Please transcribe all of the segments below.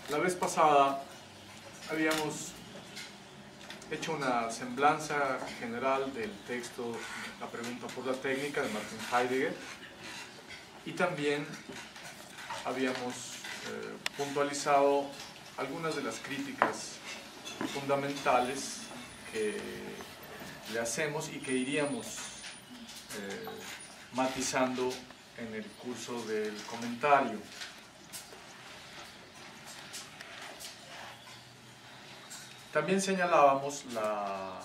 La vez pasada habíamos hecho una semblanza general del texto La pregunta por la técnica de Martin Heidegger y también habíamos puntualizado algunas de las críticas fundamentales que le hacemos y que iríamos matizando en el curso del comentario. También señalábamos la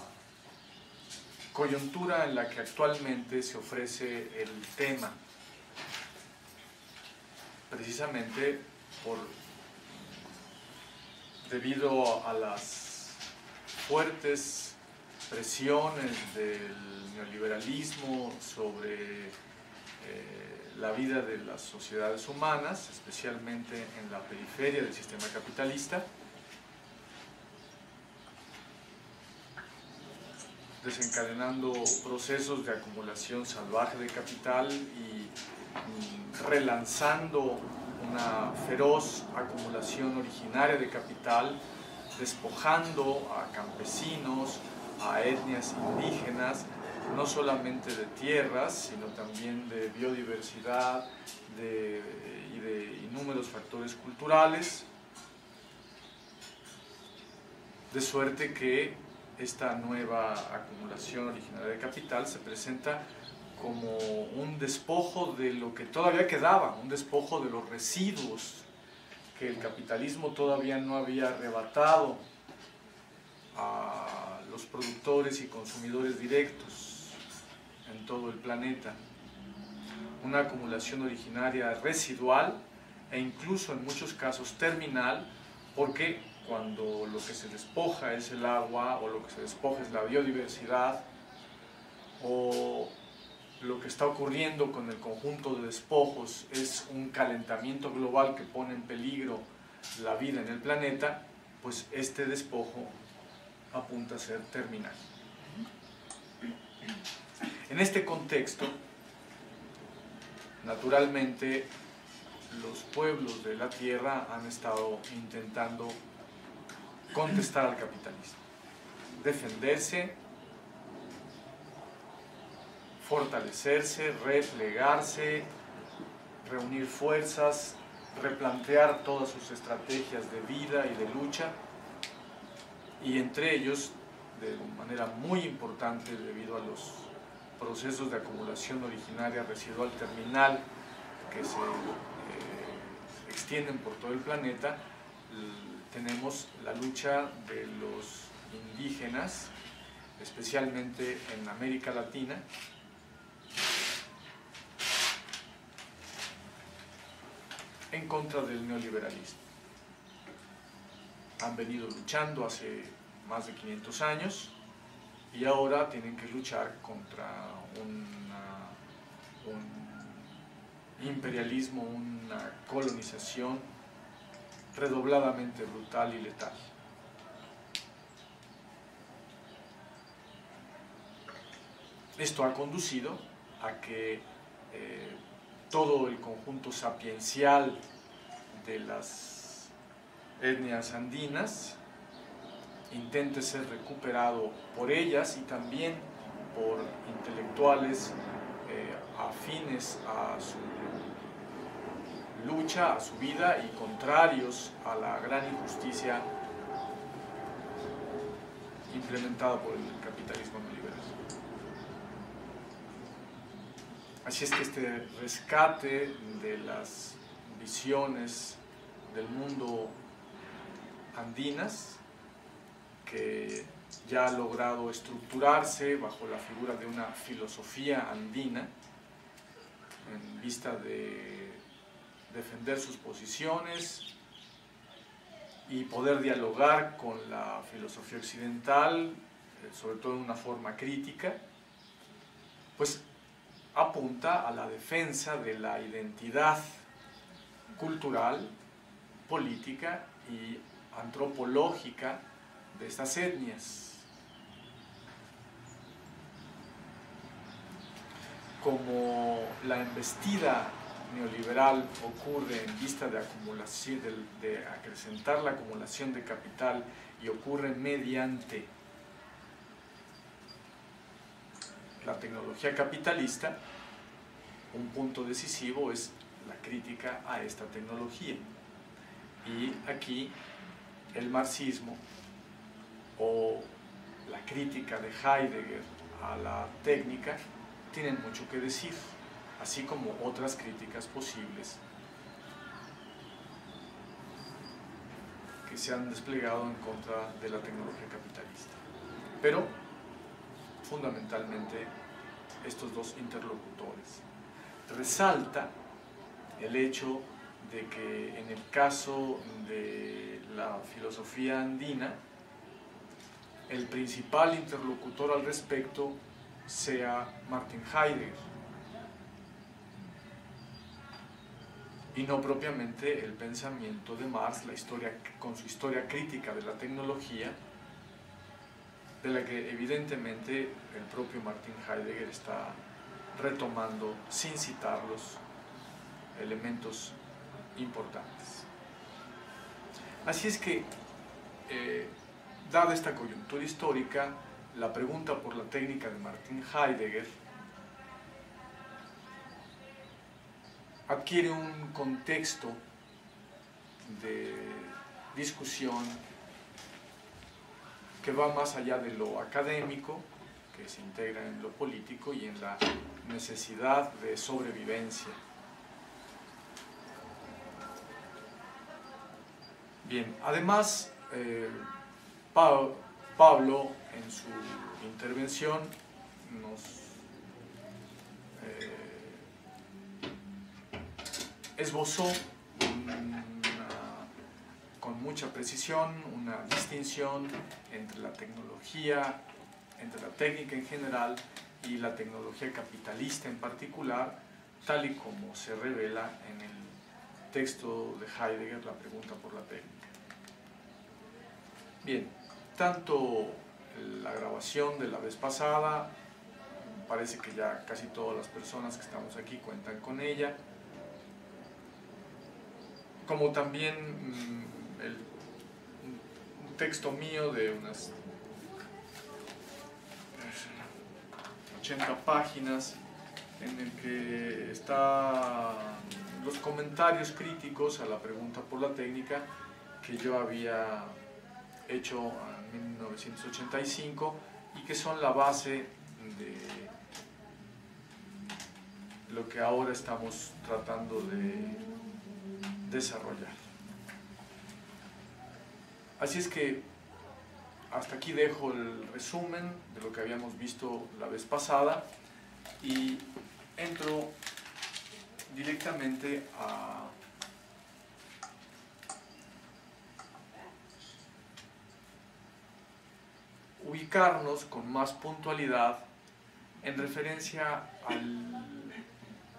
coyuntura en la que actualmente se ofrece el tema, precisamente debido a las fuertes presiones del neoliberalismo sobre la vida de las sociedades humanas, especialmente en la periferia del sistema capitalista, desencadenando procesos de acumulación salvaje de capital y relanzando una feroz acumulación originaria de capital, despojando a campesinos, a etnias indígenas, no solamente de tierras, sino también de biodiversidad y de innúmeros factores culturales, de suerte que esta nueva acumulación originaria de capital se presenta como un despojo de lo que todavía quedaba, un despojo de los residuos que el capitalismo todavía no había arrebatado a los productores y consumidores directos en todo el planeta. Una acumulación originaria residual e incluso en muchos casos terminal, porque cuando lo que se despoja es el agua, o lo que se despoja es la biodiversidad, o lo que está ocurriendo con el conjunto de despojos es un calentamiento global que pone en peligro la vida en el planeta, pues este despojo apunta a ser terminal. En este contexto, naturalmente, los pueblos de la Tierra han estado intentando contestar al capitalismo, defenderse, fortalecerse, replegarse, reunir fuerzas, replantear todas sus estrategias de vida y de lucha, y entre ellos, de manera muy importante debido a los procesos de acumulación originaria residual terminal que se extienden por todo el planeta, tenemos la lucha de los indígenas, especialmente en América Latina, en contra del neoliberalismo. Han venido luchando hace más de 500 años y ahora tienen que luchar contra un imperialismo, una colonización redobladamente brutal y letal. Esto ha conducido a que todo el conjunto sapiencial de las etnias andinas intente ser recuperado por ellas y también por intelectuales afines a su lucha, a su vida y contrarios a la gran injusticia implementada por el capitalismo neoliberal. Así es que este rescate de las visiones del mundo andinas, que ya ha logrado estructurarse bajo la figura de una filosofía andina, en vista de defender sus posiciones y poder dialogar con la filosofía occidental, sobre todo en una forma crítica, pues apunta a la defensa de la identidad cultural, política y antropológica de estas etnias. Como la embestida neoliberal ocurre en vista de acumulación, de acrecentar la acumulación de capital, y ocurre mediante la tecnología capitalista, un punto decisivo es la crítica a esta tecnología. Y aquí el marxismo o la crítica de Heidegger a la técnica tienen mucho que decir, así como otras críticas posibles que se han desplegado en contra de la tecnología capitalista. Pero, fundamentalmente, estos dos interlocutores. Resalta el hecho de que en el caso de la filosofía andina, el principal interlocutor al respecto sea Martin Heidegger, y no propiamente el pensamiento de Marx, con su historia crítica de la tecnología, de la que evidentemente el propio Martin Heidegger está retomando, sin citarlos, elementos importantes. Así es que, dada esta coyuntura histórica, la pregunta por la técnica de Martin Heidegger adquiere un contexto de discusión que va más allá de lo académico, que se integra en lo político y en la necesidad de sobrevivencia. Bien, además, Pablo en su intervención nos esbozó con mucha precisión una distinción entre la tecnología, entre la técnica en general y la tecnología capitalista en particular, tal y como se revela en el texto de Heidegger, La pregunta por la técnica. Bien, tanto la grabación de la vez pasada, parece que ya casi todas las personas que estamos aquí cuentan con ella, como también un texto mío de unas 80 páginas en el que están los comentarios críticos a la pregunta por la técnica que yo había hecho en 1985 y que son la base de lo que ahora estamos tratando de desarrollar. Así es que hasta aquí dejo el resumen de lo que habíamos visto la vez pasada y entro directamente a ubicarnos con más puntualidad en referencia al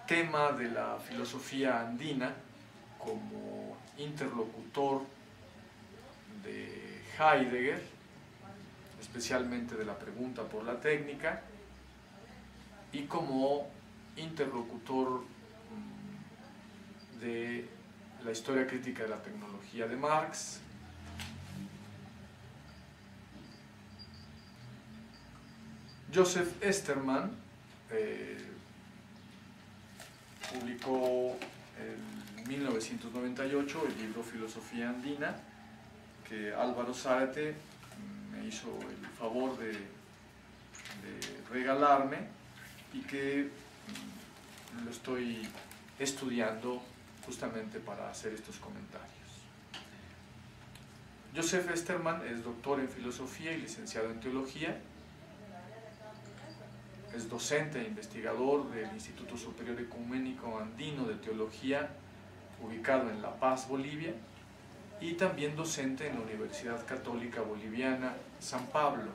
tema de la filosofía andina como interlocutor de Heidegger, especialmente de la pregunta por la técnica, y como interlocutor de la historia crítica de la tecnología de Marx, Joseph Esterman publicó en 1998 el libro Filosofía Andina, que Álvaro Zárate me hizo el favor de regalarme y que lo estoy estudiando justamente para hacer estos comentarios. Joseph Esterman es doctor en filosofía y licenciado en teología. Es docente e investigador del Instituto Superior Ecuménico Andino de Teología, ubicado en La Paz, Bolivia, y también docente en la Universidad Católica Boliviana San Pablo.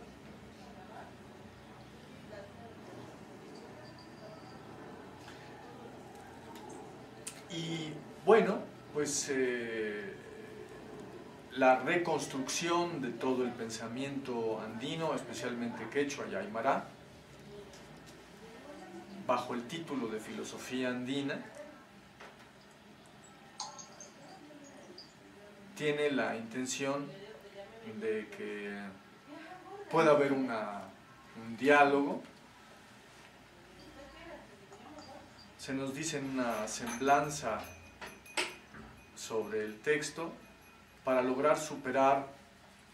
Y bueno, pues la reconstrucción de todo el pensamiento andino, especialmente quechua y aymara, bajo el título de Filosofía Andina, tiene la intención de que pueda haber un diálogo. Se nos dice en una semblanza sobre el texto para lograr superar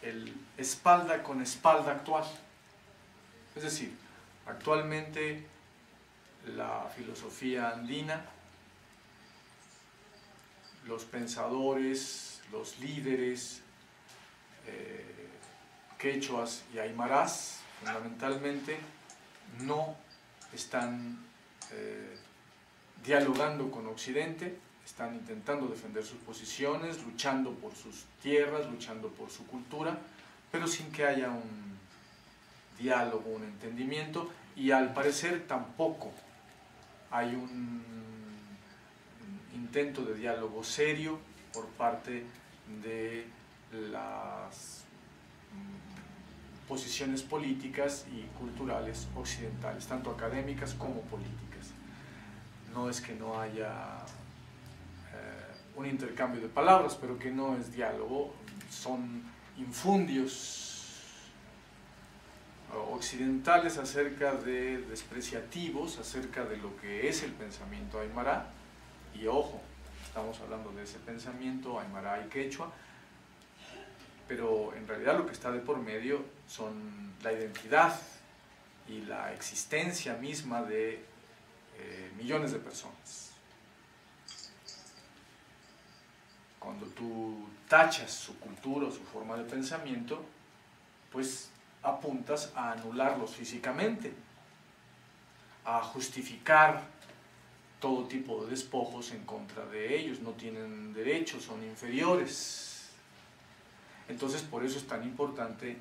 el espalda con espalda actual. Es decir, actualmente la filosofía andina, los pensadores, los líderes quechuas y aymarás, fundamentalmente, no están dialogando con Occidente, están intentando defender sus posiciones, luchando por sus tierras, luchando por su cultura, pero sin que haya un diálogo, un entendimiento, y al parecer tampoco hay un intento de diálogo serio por parte de las posiciones políticas y culturales occidentales, tanto académicas como políticas. No es que no haya un intercambio de palabras, pero que no es diálogo, son infundios occidentales acerca de despreciativos, acerca de lo que es el pensamiento aymara, y ojo, estamos hablando de ese pensamiento aymara y quechua, pero en realidad lo que está de por medio son la identidad y la existencia misma de millones de personas. Cuando tú tachas su cultura o su forma de pensamiento, pues apuntas a anularlos físicamente, a justificar todo tipo de despojos en contra de ellos, no tienen derechos, son inferiores. Entonces por eso es tan importante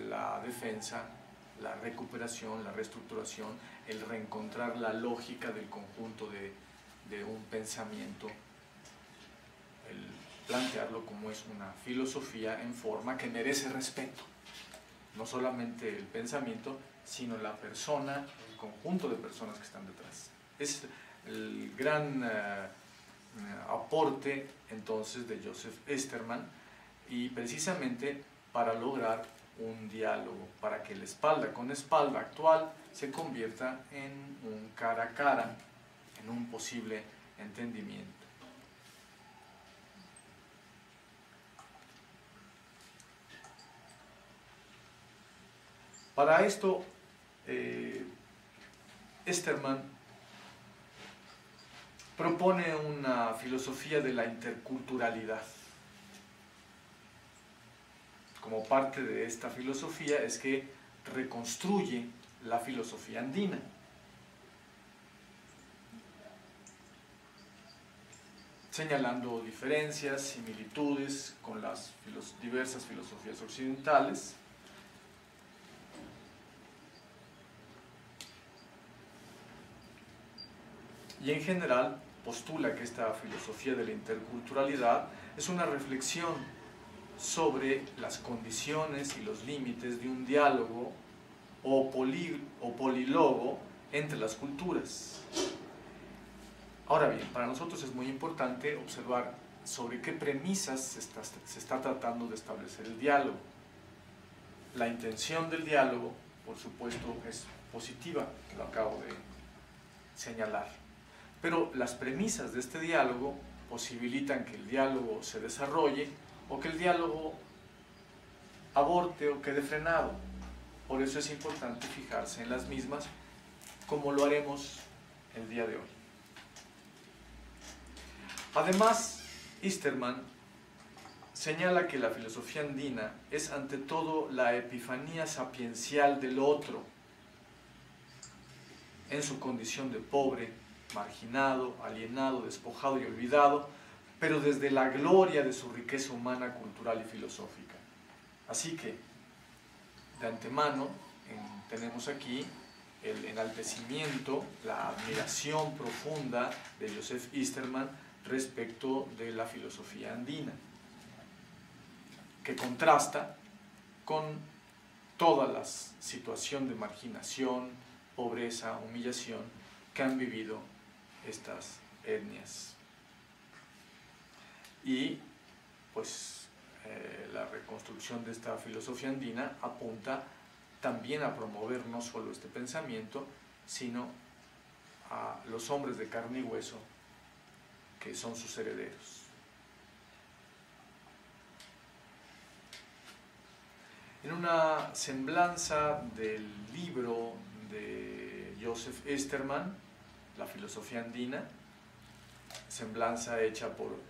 la defensa, la recuperación, la reestructuración, el reencontrar la lógica del conjunto de un pensamiento, el plantearlo como es una filosofía en forma que merece respeto, no solamente el pensamiento, sino la persona, el conjunto de personas que están detrás. Es el gran aporte entonces de Joseph Esterman, y precisamente para lograr un diálogo, para que el espalda con espalda actual se convierta en un cara a cara, en un posible entendimiento. Para esto, Esterman propone una filosofía de la interculturalidad. Como parte de esta filosofía es que reconstruye la filosofía andina. Señalando diferencias, similitudes con las diversas filosofías occidentales. Y en general postula que esta filosofía de la interculturalidad es una reflexión sobre las condiciones y los límites de un diálogo o polílogo entre las culturas. Ahora bien, para nosotros es muy importante observar sobre qué premisas se está tratando de establecer el diálogo. La intención del diálogo, por supuesto, es positiva, lo acabo de señalar. Pero las premisas de este diálogo posibilitan que el diálogo se desarrolle o que el diálogo aborte o quede frenado. Por eso es importante fijarse en las mismas, como lo haremos el día de hoy. Además, Esterman señala que la filosofía andina es ante todo la epifanía sapiencial del otro, en su condición de pobre, marginado, alienado, despojado y olvidado, pero desde la gloria de su riqueza humana, cultural y filosófica. Así que, de antemano, tenemos aquí el enaltecimiento, la admiración profunda de Joseph Esterman respecto de la filosofía andina, que contrasta con toda la situación de marginación, pobreza, humillación que han vivido estas etnias. Y pues la reconstrucción de esta filosofía andina apunta también a promover no solo este pensamiento, sino a los hombres de carne y hueso que son sus herederos. En una semblanza del libro de Joseph Esterman, La filosofía andina, semblanza hecha por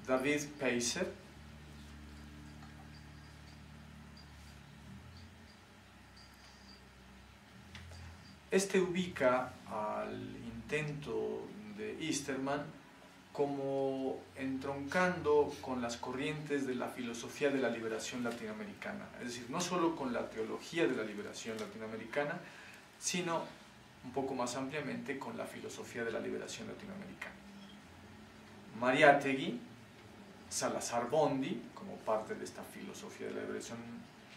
David Peiser, este ubica al intento de Esterman como entroncando con las corrientes de la filosofía de la liberación latinoamericana, es decir, no solo con la teología de la liberación latinoamericana, sino un poco más ampliamente con la filosofía de la liberación latinoamericana. Mariátegui, Salazar Bondi, como parte de esta filosofía de la liberación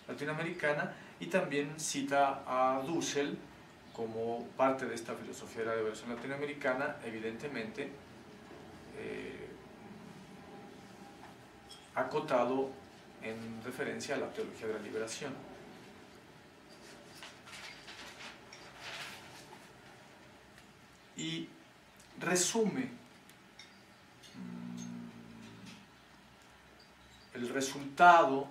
latinoamericana, y también cita a Dussel como parte de esta filosofía de la liberación latinoamericana, evidentemente acotado en referencia a la teología de la liberación. Y resume el resultado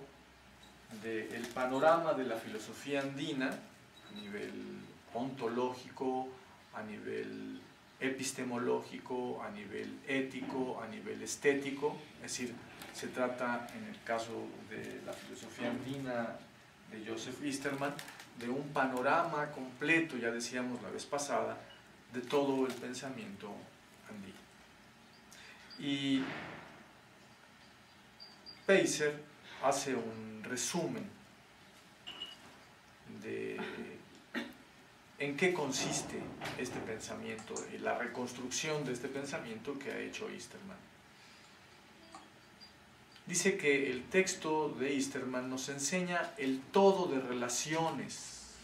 del panorama de la filosofía andina a nivel ontológico, a nivel epistemológico, a nivel ético, a nivel estético. Es decir, se trata, en el caso de la filosofía andina de Joseph Esterman, de un panorama completo, ya decíamos la vez pasada, de todo el pensamiento andino. Y Peiser hace un resumen de en qué consiste este pensamiento y la reconstrucción de este pensamiento que ha hecho Esterman. Dice que el texto de Esterman nos enseña el todo de relaciones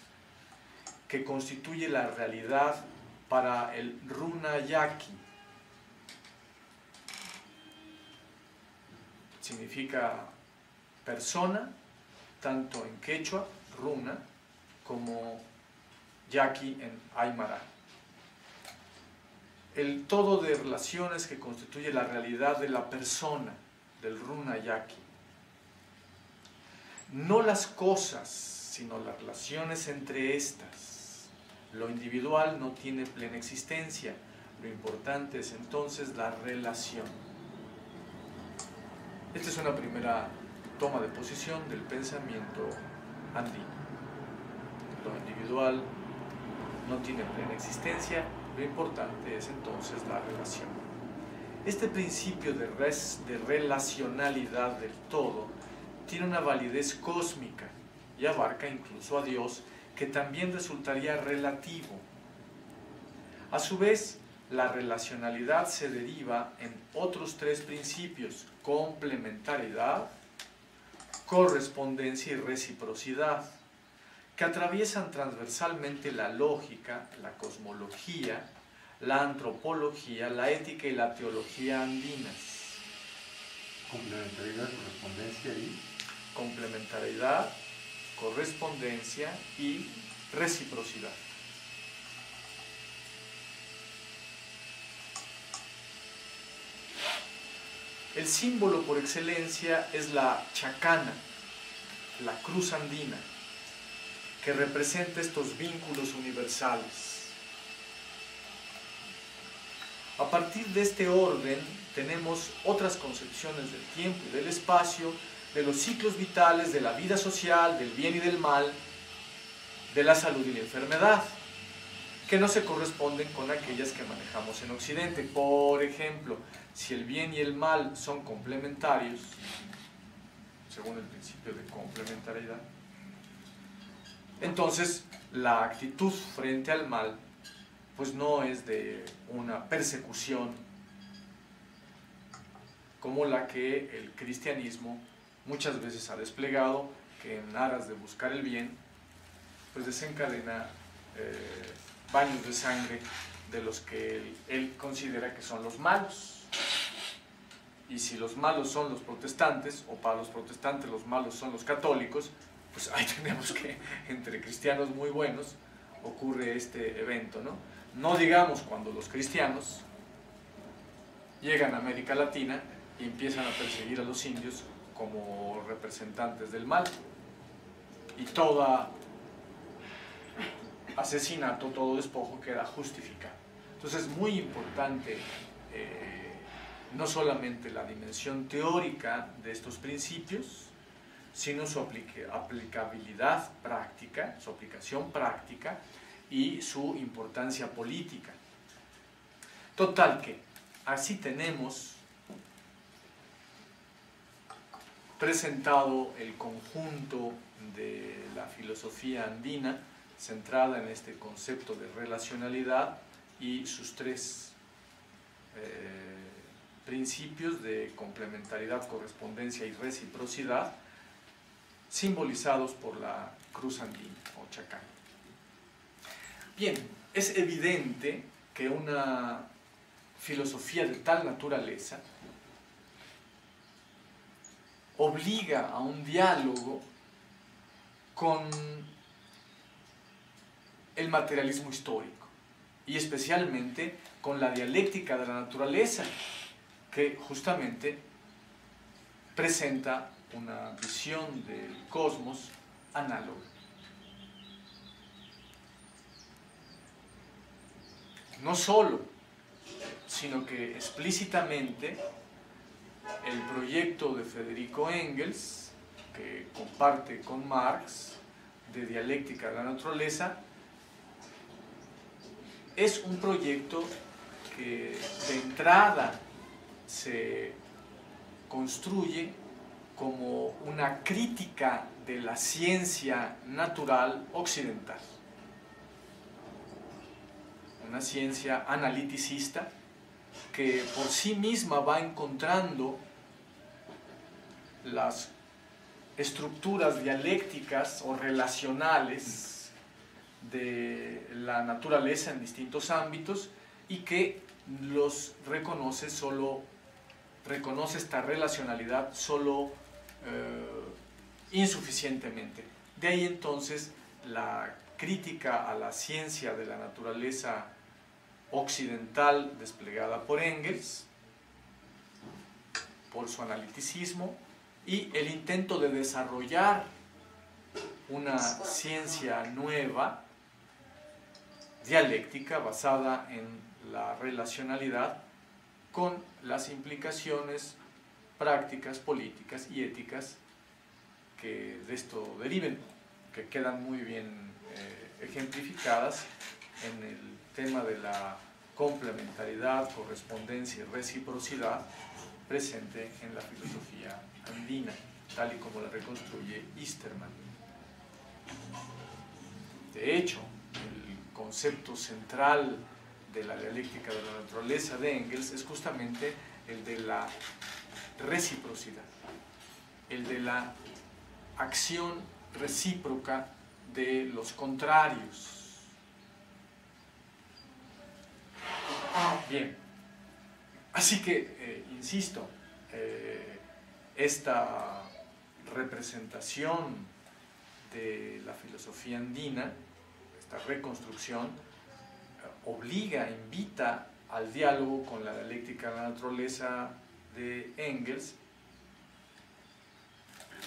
que constituye la realidad para el Runa Yaqui. Significa persona, tanto en quechua, runa, como yaqui en aymara. El todo de relaciones que constituye la realidad de la persona, del runa yaqui. No las cosas, sino las relaciones entre estas. Lo individual no tiene plena existencia, lo importante es entonces la relación. Esta es una primera toma de posición del pensamiento andino. Lo individual no tiene plena existencia, lo importante es entonces la relación. Este principio de relacionalidad del todo tiene una validez cósmica y abarca incluso a Dios, que también resultaría relativo. A su vez, la relacionalidad se deriva en otros tres principios: complementariedad, correspondencia y reciprocidad, que atraviesan transversalmente la lógica, la cosmología, la antropología, la ética y la teología andinas. Complementariedad, correspondencia y... Complementariedad, correspondencia y reciprocidad. El símbolo por excelencia es la chacana, la cruz andina, que representa estos vínculos universales. A partir de este orden tenemos otras concepciones del tiempo y del espacio, de los ciclos vitales, de la vida social, del bien y del mal, de la salud y la enfermedad, que no se corresponden con aquellas que manejamos en Occidente. Por ejemplo, si el bien y el mal son complementarios, según el principio de complementariedad, entonces la actitud frente al mal pues no es de una persecución como la que el cristianismo muchas veces ha desplegado, que en aras de buscar el bien pues desencadena baños de sangre de los que él considera que son los malos. y si los malos son los protestantes, o para los protestantes los malos son los católicos, pues ahí tenemos que entre cristianos muy buenos ocurre este evento, ¿no? No digamos cuando los cristianos llegan a América Latina y empiezan a perseguir a los indios como representantes del mal, y todo asesinato, todo despojo queda justificado. Entonces es muy importante no solamente la dimensión teórica de estos principios, sino su aplicabilidad práctica, su aplicación práctica y su importancia política. Total que así tenemos presentado el conjunto de la filosofía andina centrada en este concepto de relacionalidad y sus tres principios de complementariedad, correspondencia y reciprocidad, simbolizados por la cruz andina o chacán. Bien, es evidente que una filosofía de tal naturaleza obliga a un diálogo con el materialismo histórico y especialmente con la dialéctica de la naturaleza, que justamente presenta una visión del cosmos análoga. No solo, sino que explícitamente el proyecto de Federico Engels, que comparte con Marx, de dialéctica de la naturaleza, es un proyecto que de entrada se construye como una crítica de la ciencia natural occidental, una ciencia analiticista que por sí misma va encontrando las estructuras dialécticas o relacionales de la naturaleza en distintos ámbitos y que los reconoce esta relacionalidad solo insuficientemente. De ahí entonces la crítica a la ciencia de la naturaleza occidental desplegada por Engels, por su analiticismo, y el intento de desarrollar una ciencia nueva, dialéctica, basada en la relacionalidad, con las implicaciones prácticas, políticas y éticas que de esto deriven, que quedan muy bien ejemplificadas en el tema de la complementariedad, correspondencia y reciprocidad presente en la filosofía andina, tal y como la reconstruye Easterman. De hecho, el concepto central de la dialéctica de la naturaleza de Engels es justamente el de la reciprocidad, el de la acción recíproca de los contrarios. Bien, así que, insisto, esta representación de la filosofía andina, esta reconstrucción, obliga, invita al diálogo con la dialéctica de la naturaleza de Engels,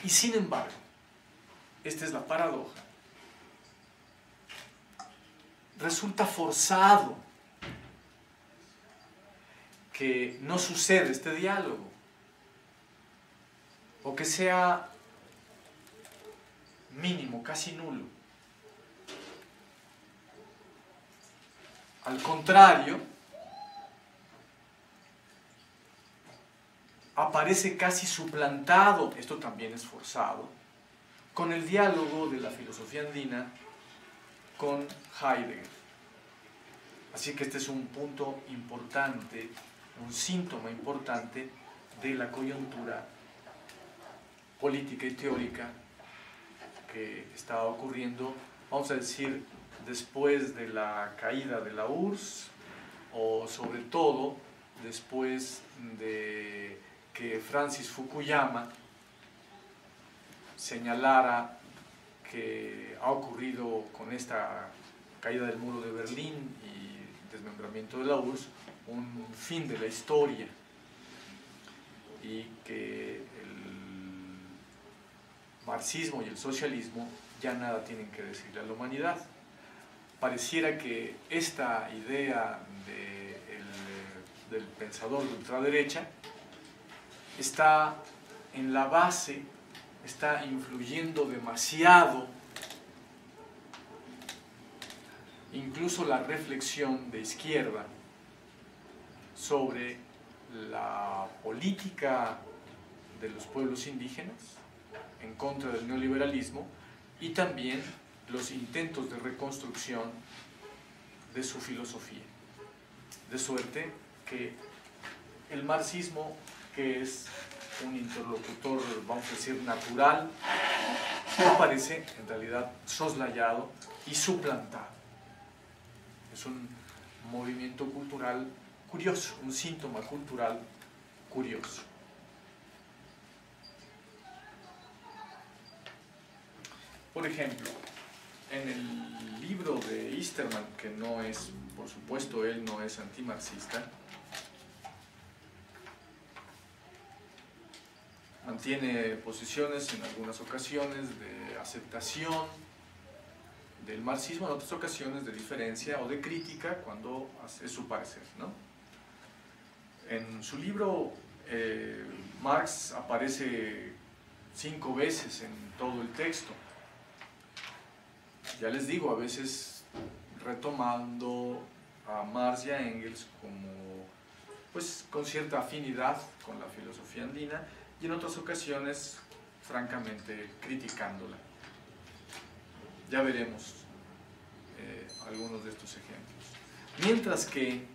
y sin embargo, esta es la paradoja, resulta forzado que no suceda este diálogo, o que sea mínimo, casi nulo. Al contrario, aparece casi suplantado, esto también es forzado, con el diálogo de la filosofía andina con Heidegger. Así que este es un punto importante, un síntoma importante de la coyuntura política y teórica que estaba ocurriendo, vamos a decir, después de la caída de la URSS, o sobre todo después de que Francis Fukuyama señalara que ha ocurrido con esta caída del muro de Berlín y desmembramiento de la URSS un fin de la historia, y que el marxismo y el socialismo ya nada tienen que decirle a la humanidad. Pareciera que esta idea del pensador de ultraderecha está en la base, está influyendo demasiado, incluso la reflexión de izquierda sobre la política de los pueblos indígenas en contra del neoliberalismo y también los intentos de reconstrucción de su filosofía. De suerte que el marxismo, que es un interlocutor, vamos a decir, natural, aparece en realidad soslayado y suplantado. Es un movimiento cultural curioso, un síntoma cultural curioso. Por ejemplo, en el libro de Easterman, que no es, por supuesto, él no es antimarxista, mantiene posiciones en algunas ocasiones de aceptación del marxismo, en otras ocasiones de diferencia o de crítica cuando es su parecer, ¿no? En su libro, Marx aparece 5 veces en todo el texto. Ya les digo, a veces retomando a Marx y a Engels como, pues, con cierta afinidad con la filosofía andina, y en otras ocasiones, francamente, criticándola. Ya veremos algunos de estos ejemplos. Mientras que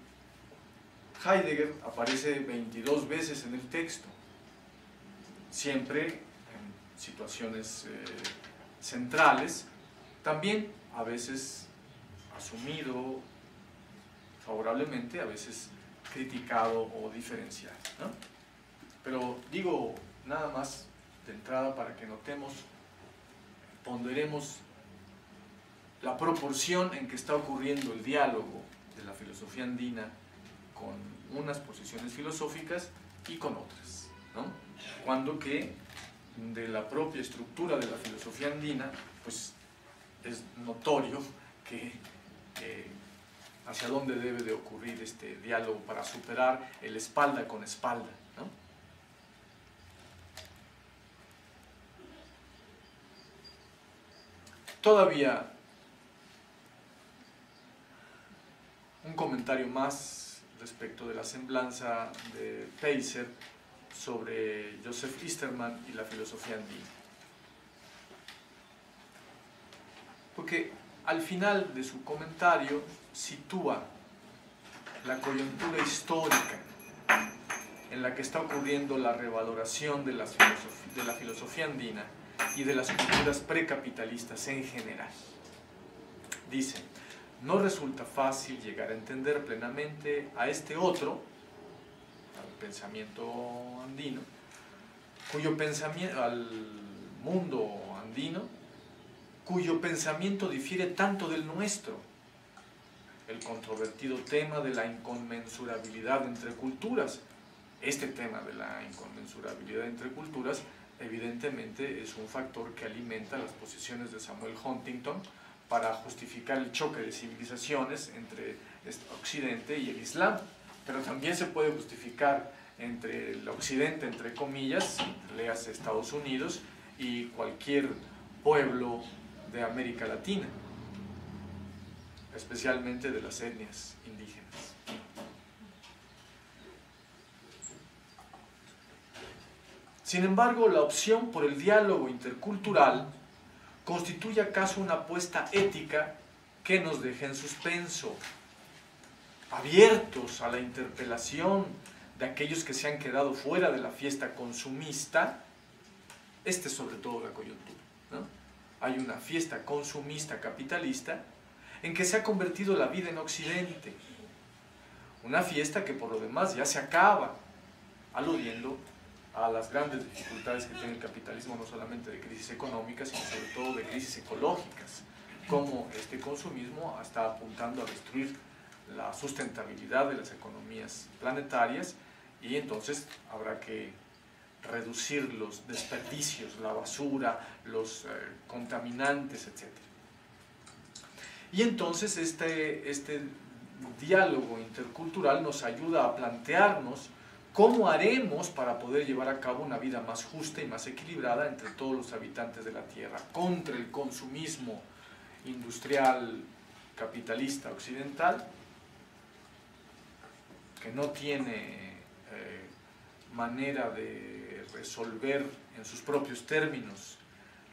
Heidegger aparece 22 veces en el texto, siempre en situaciones centrales, también a veces asumido favorablemente, a veces criticado o diferenciado, ¿no? Pero digo nada más de entrada para que notemos, ponderemos la proporción en que está ocurriendo el diálogo de la filosofía andina con unas posiciones filosóficas y con otras, ¿no? Cuando que de la propia estructura de la filosofía andina, pues es notorio que hacia dónde debe de ocurrir este diálogo para superar el espalda con espalda, ¿no? Todavía un comentario más respecto de la semblanza de Peiser sobre Joseph Easterman y la filosofía andina. Porque al final de su comentario sitúa la coyuntura histórica en la que está ocurriendo la revaloración de la filosofía andina y de las culturas precapitalistas en general. Dice: no resulta fácil llegar a entender plenamente a este otro, al pensamiento andino, al mundo andino, cuyo pensamiento difiere tanto del nuestro. El controvertido tema de la inconmensurabilidad entre culturas. Este tema de la inconmensurabilidad entre culturas evidentemente es un factor que alimenta las posiciones de Samuel Huntington para justificar el choque de civilizaciones entre Occidente y el Islam, pero también se puede justificar entre el Occidente, entre comillas, léase Estados Unidos, y cualquier pueblo de América Latina, especialmente de las etnias indígenas. Sin embargo, la opción por el diálogo intercultural constituye acaso una apuesta ética que nos deja en suspenso, abiertos a la interpelación de aquellos que se han quedado fuera de la fiesta consumista. Esta es sobre todo la coyuntura, ¿no? Hay una fiesta consumista capitalista en que se ha convertido la vida en Occidente, una fiesta que por lo demás ya se acaba, aludiendo a las grandes dificultades que tiene el capitalismo, no solamente de crisis económicas, sino sobre todo de crisis ecológicas, como este consumismo está apuntando a destruir la sustentabilidad de las economías planetarias, y entonces habrá que reducir los desperdicios, la basura, los contaminantes, etc. Y entonces este diálogo intercultural nos ayuda a plantearnos cómo haremos para poder llevar a cabo una vida más justa y más equilibrada entre todos los habitantes de la Tierra, contra el consumismo industrial capitalista occidental, que no tiene manera de resolver en sus propios términos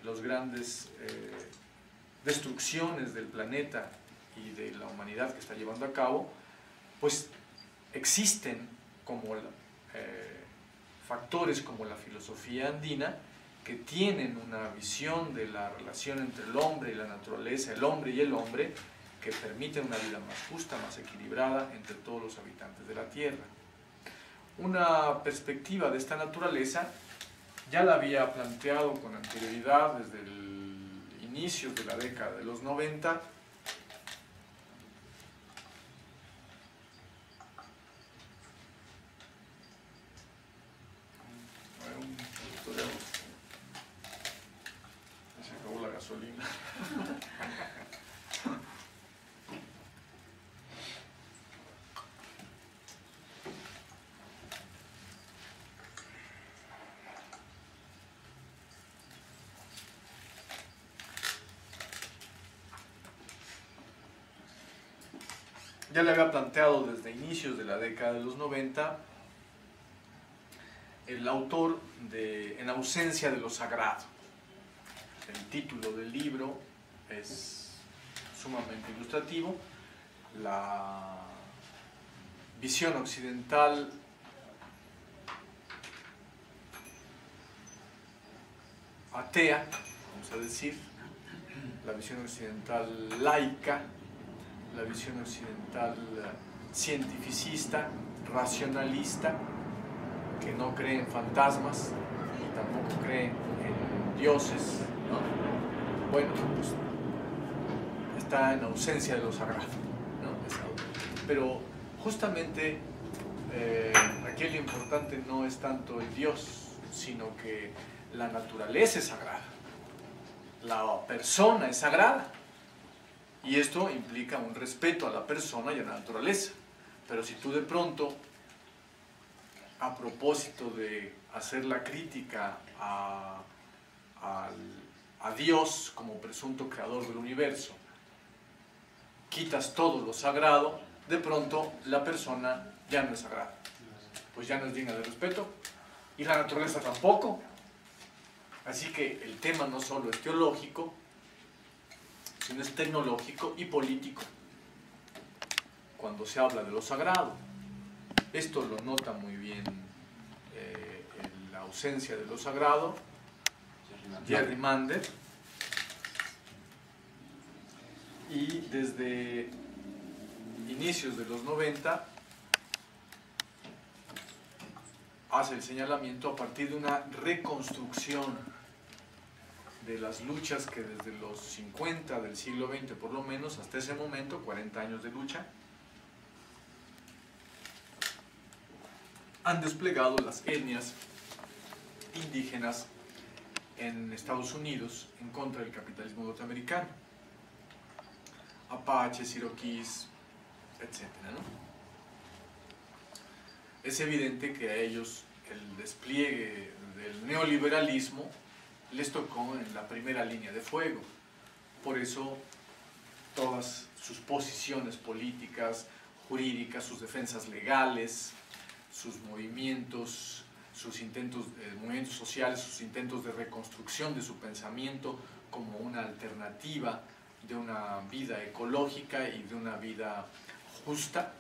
las grandes destrucciones del planeta y de la humanidad que está llevando a cabo. Pues existen como factores como la filosofía andina, que tienen una visión de la relación entre el hombre y la naturaleza, el hombre y el hombre, que permiten una vida más justa, más equilibrada entre todos los habitantes de la Tierra. Una perspectiva de esta naturaleza ya la había planteado con anterioridad desde el inicio de la década de los 90, se acabó la gasolina. Ya le había planteado desde inicios de la década de los 90 el autor de En ausencia de lo sagrado. El título del libro es sumamente ilustrativo. La visión occidental atea, vamos a decir, la visión occidental laica, la visión occidental cientificista, racionalista, que no cree en fantasmas y tampoco cree en dioses, ¿no? Bueno, pues está en ausencia de lo sagrado, ¿no? Pero justamente aquí lo importante no es tanto el Dios, sino que la naturaleza es sagrada, la persona es sagrada. Y esto implica un respeto a la persona y a la naturaleza. Pero si tú de pronto, a propósito de hacer la crítica a Dios como presunto creador del universo, quitas todo lo sagrado, de pronto la persona ya no es sagrada. Pues ya no es digna de respeto, y la naturaleza tampoco. Así que el tema no solo es teológico, sino es tecnológico y político cuando se habla de lo sagrado. Esto lo nota muy bien en la ausencia de lo sagrado Jerry Mander, y desde inicios de los 90 hace el señalamiento a partir de una reconstrucción de las luchas que desde los 50 del siglo XX por lo menos hasta ese momento, 40 años de lucha, han desplegado las etnias indígenas en Estados Unidos en contra del capitalismo norteamericano. Apaches, iroquíes, etc., ¿no? Es evidente que a ellos el despliegue del neoliberalismo les tocó en la primera línea de fuego. Por eso todas sus posiciones políticas, jurídicas, sus defensas legales, sus movimientos, movimientos sociales, sus intentos de reconstrucción de su pensamiento como una alternativa de una vida ecológica y de una vida justa,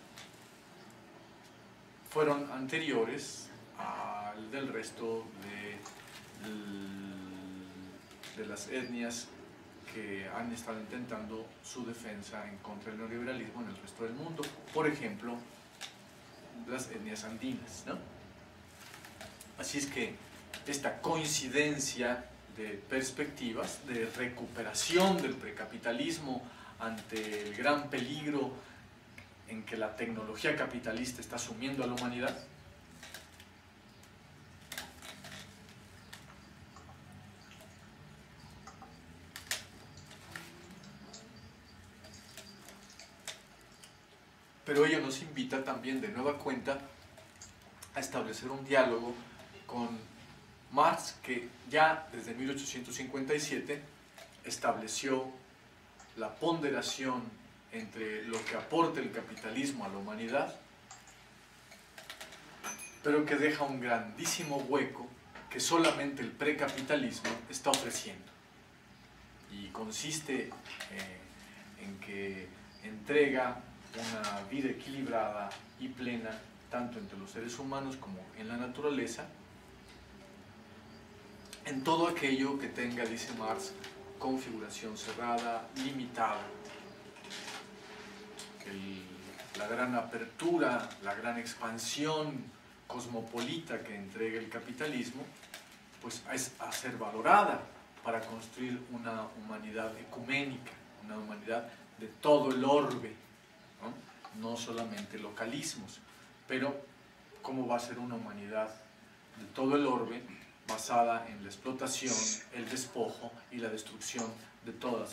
fueron anteriores al del resto de las etnias que han estado intentando su defensa en contra del neoliberalismo en el resto del mundo. Por ejemplo, las etnias andinas, ¿no? Así es que esta coincidencia de perspectivas, de recuperación del precapitalismo ante el gran peligro en que la tecnología capitalista está sumiendo a la humanidad, pero ello nos invita también de nueva cuenta a establecer un diálogo con Marx, que ya desde 1857 estableció la ponderación entre lo que aporta el capitalismo a la humanidad, pero que deja un grandísimo hueco que solamente el precapitalismo está ofreciendo. Y consiste en que entrega una vida equilibrada y plena, tanto entre los seres humanos como en la naturaleza, en todo aquello que tenga, dice Marx, configuración cerrada, limitada. La gran apertura, la gran expansión cosmopolita que entrega el capitalismo, pues es a ser valorada para construir una humanidad ecuménica, una humanidad de todo el orbe, no solamente localismos, pero cómo va a ser una humanidad de todo el orbe basada en la explotación, el despojo y la destrucción de toda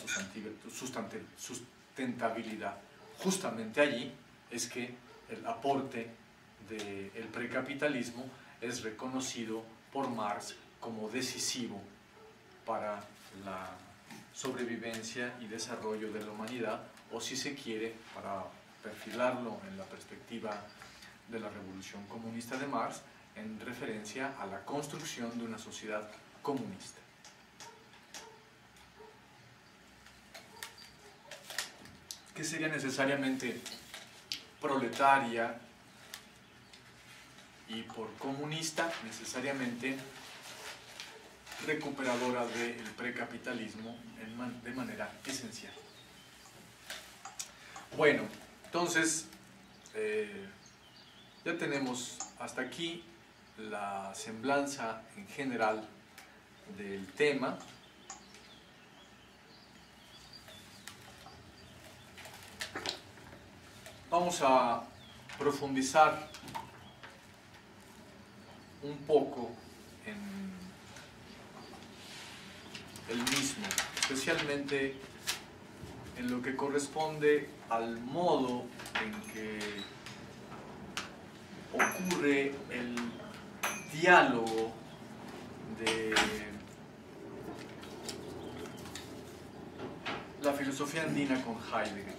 sustentabilidad. Justamente allí es que el aporte del precapitalismo es reconocido por Marx como decisivo para la sobrevivencia y desarrollo de la humanidad, o si se quiere, para perfilarlo en la perspectiva de la revolución comunista de Marx, en referencia a la construcción de una sociedad comunista. Que sería necesariamente proletaria y por comunista necesariamente recuperadora del precapitalismo de manera esencial. Bueno, entonces ya tenemos hasta aquí la semblanza en general del tema. Vamos a profundizar un poco en el mismo, especialmente en lo que corresponde al modo en que ocurre el diálogo de la filosofía andina con Heidegger.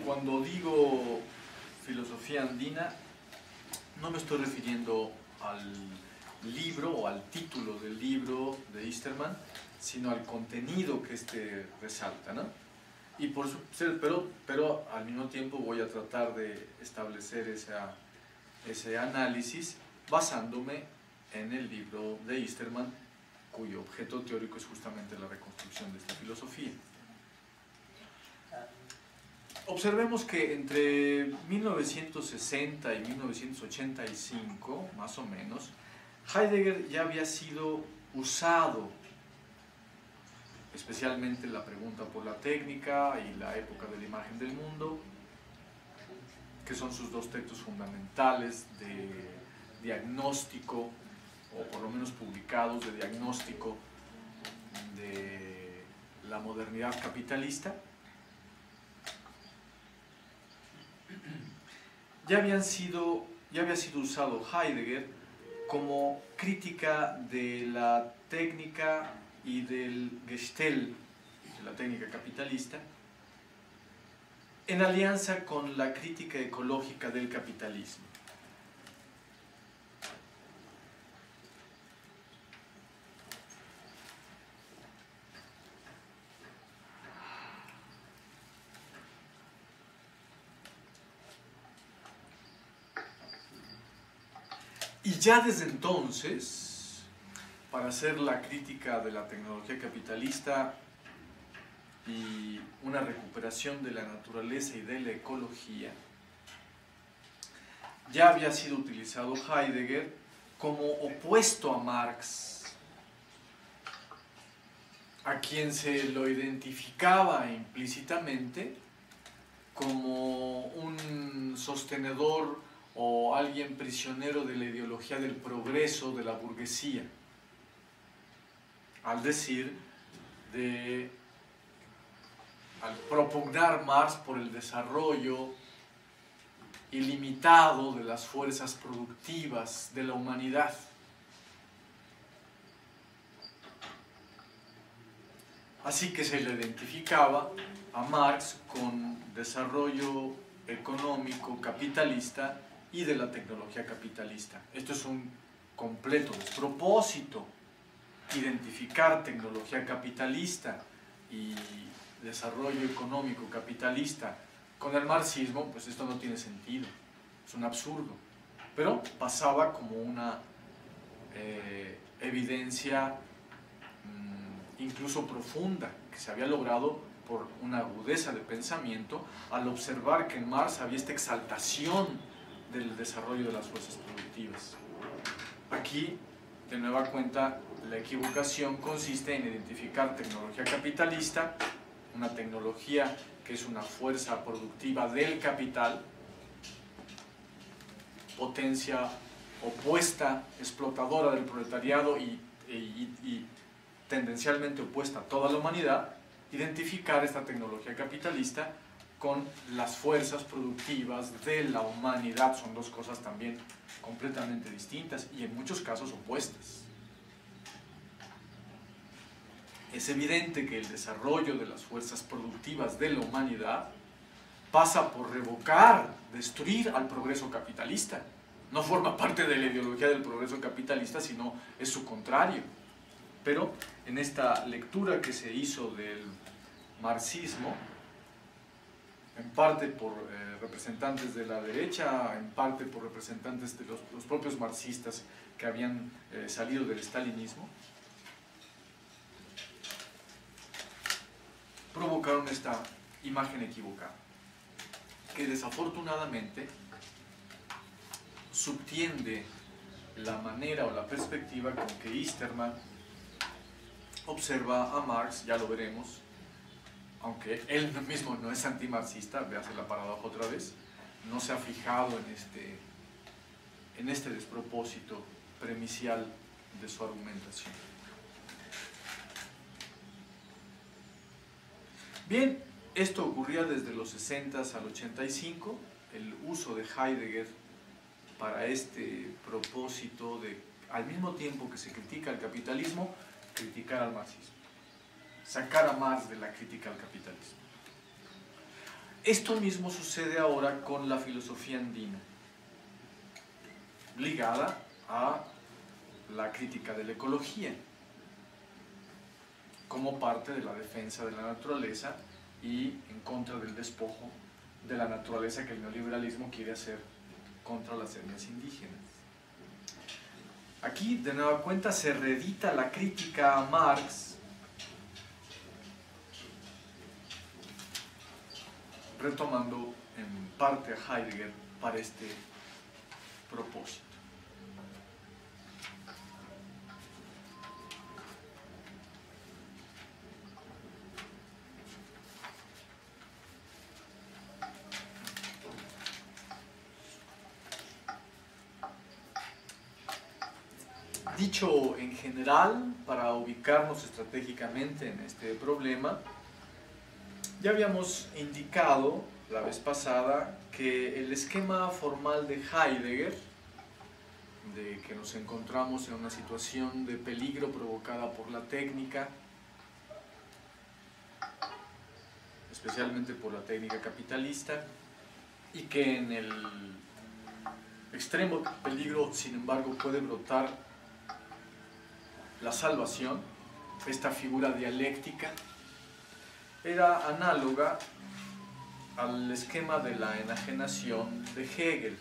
Cuando digo filosofía andina, no me estoy refiriendo al libro o al título del libro de Easterman, sino al contenido que éste resalta, ¿no? Y pero al mismo tiempo voy a tratar de establecer ese análisis basándome en el libro de Easterman, cuyo objeto teórico es justamente la reconstrucción de esta filosofía. Observemos que entre 1960 y 1985, más o menos, Heidegger ya había sido usado, especialmente la pregunta por la técnica y la época de la imagen del mundo, que son sus dos textos fundamentales de diagnóstico, o por lo menos publicados, de diagnóstico de la modernidad capitalista. Ya había sido usado Heidegger como crítica de la técnica y del Gestell, de la técnica capitalista, en alianza con la crítica ecológica del capitalismo. Y ya desde entonces, para hacer la crítica de la tecnología capitalista, y una recuperación de la naturaleza y de la ecología, ya había sido utilizado Heidegger como opuesto a Marx, a quien se lo identificaba implícitamente como un sostenedor o alguien prisionero de la ideología del progreso de la burguesía, al decir al propugnar Marx por el desarrollo ilimitado de las fuerzas productivas de la humanidad. Así que se le identificaba a Marx con desarrollo económico capitalista y de la tecnología capitalista. Esto es un completo despropósito. Identificar tecnología capitalista y desarrollo económico capitalista con el marxismo, pues esto no tiene sentido, es un absurdo. Pero pasaba como una evidencia incluso profunda, que se había logrado por una agudeza de pensamiento al observar que en Marx había esta exaltación del desarrollo de las fuerzas productivas. Aquí, de nueva cuenta, la equivocación consiste en identificar tecnología capitalista, una tecnología que es una fuerza productiva del capital, potencia opuesta, explotadora del proletariado y tendencialmente opuesta a toda la humanidad, identificar esta tecnología capitalista con las fuerzas productivas de la humanidad. Son dos cosas también completamente distintas y en muchos casos opuestas. Es evidente que el desarrollo de las fuerzas productivas de la humanidad pasa por revocar, destruir al progreso capitalista. No forma parte de la ideología del progreso capitalista, sino es su contrario. Pero en esta lectura que se hizo del marxismo, en parte por representantes de la derecha, en parte por representantes de los propios marxistas que habían salido del stalinismo, provocaron esta imagen equivocada, que desafortunadamente subtiende la manera o la perspectiva con que Easterman observa a Marx, ya lo veremos, aunque él mismo no es antimarxista, véase la paradoja otra vez, no se ha fijado en este despropósito premisial de su argumentación. Bien, esto ocurría desde los 60 al 85, el uso de Heidegger para este propósito de, al mismo tiempo que se critica al capitalismo, criticar al marxismo, sacar a Marx de la crítica al capitalismo. Esto mismo sucede ahora con la filosofía andina, ligada a la crítica de la ecología, como parte de la defensa de la naturaleza y en contra del despojo de la naturaleza que el neoliberalismo quiere hacer contra las etnias indígenas. Aquí, de nueva cuenta, se reedita la crítica a Marx, retomando en parte a Heidegger para este propósito. Dicho en general, para ubicarnos estratégicamente en este problema, ya habíamos indicado la vez pasada que el esquema formal de Heidegger, de que nos encontramos en una situación de peligro provocada por la técnica, especialmente por la técnica capitalista, y que en el extremo peligro, sin embargo, puede brotar la salvación, esta figura dialéctica, era análoga al esquema de la enajenación de Hegel,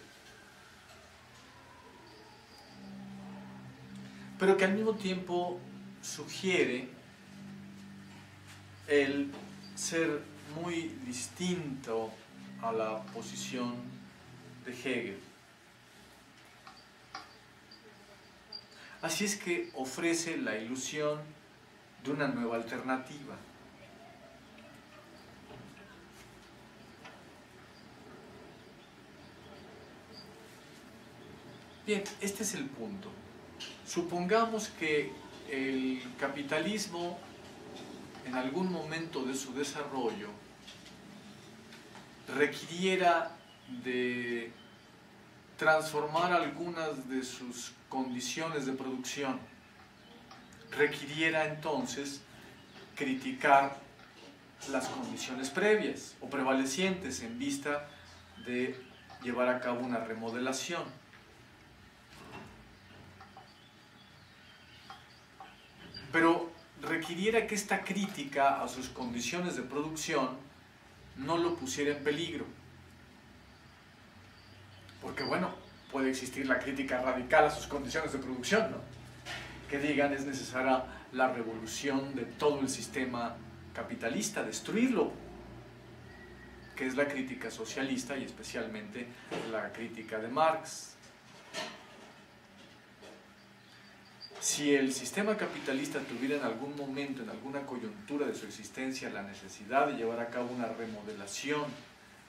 pero que al mismo tiempo sugiere el ser muy distinto a la posición de Hegel. Así es que ofrece la ilusión de una nueva alternativa. Bien, este es el punto. Supongamos que el capitalismo en algún momento de su desarrollo requiriera de transformar algunas de sus condiciones de producción, requiriera entonces criticar las condiciones previas o prevalecientes en vista de llevar a cabo una remodelación. Pero requiriera que esta crítica a sus condiciones de producción no lo pusiera en peligro. Porque bueno, puede existir la crítica radical a sus condiciones de producción, ¿no? Que digan es necesaria la revolución de todo el sistema capitalista, destruirlo, que es la crítica socialista y especialmente la crítica de Marx. Si el sistema capitalista tuviera en algún momento, en alguna coyuntura de su existencia, la necesidad de llevar a cabo una remodelación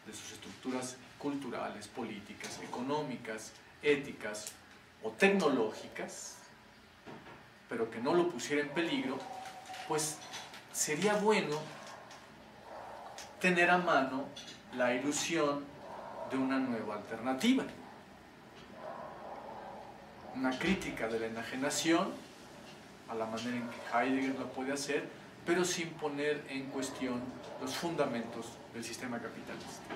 de sus estructuras culturales, políticas, económicas, éticas o tecnológicas, pero que no lo pusiera en peligro, pues sería bueno tener a mano la ilusión de una nueva alternativa. Una crítica de la enajenación, a la manera en que Heidegger lo puede hacer, pero sin poner en cuestión los fundamentos del sistema capitalista.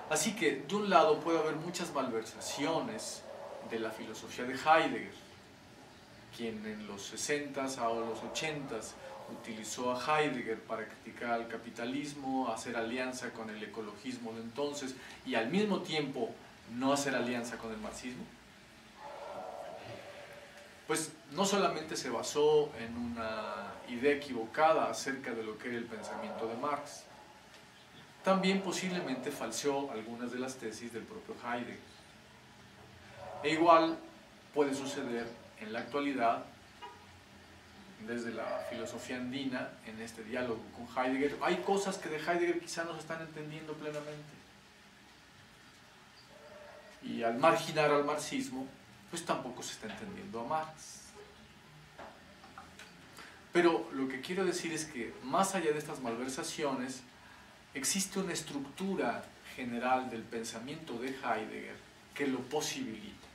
Así que, de un lado, puede haber muchas malversaciones de la filosofía de Heidegger, quien en los 60s o los 80s utilizó a Heidegger para criticar al capitalismo, hacer alianza con el ecologismo de entonces y al mismo tiempo no hacer alianza con el marxismo. Pues no solamente se basó en una idea equivocada acerca de lo que era el pensamiento de Marx, también posiblemente falseó algunas de las tesis del propio Heidegger. E igual puede suceder en la actualidad, desde la filosofía andina, en este diálogo con Heidegger. Hay cosas que de Heidegger quizá no se están entendiendo plenamente. Y al marginar al marxismo, pues tampoco se está entendiendo a Marx. Pero lo que quiero decir es que, más allá de estas malversaciones, existe una estructura general del pensamiento de Heidegger que lo posibilita.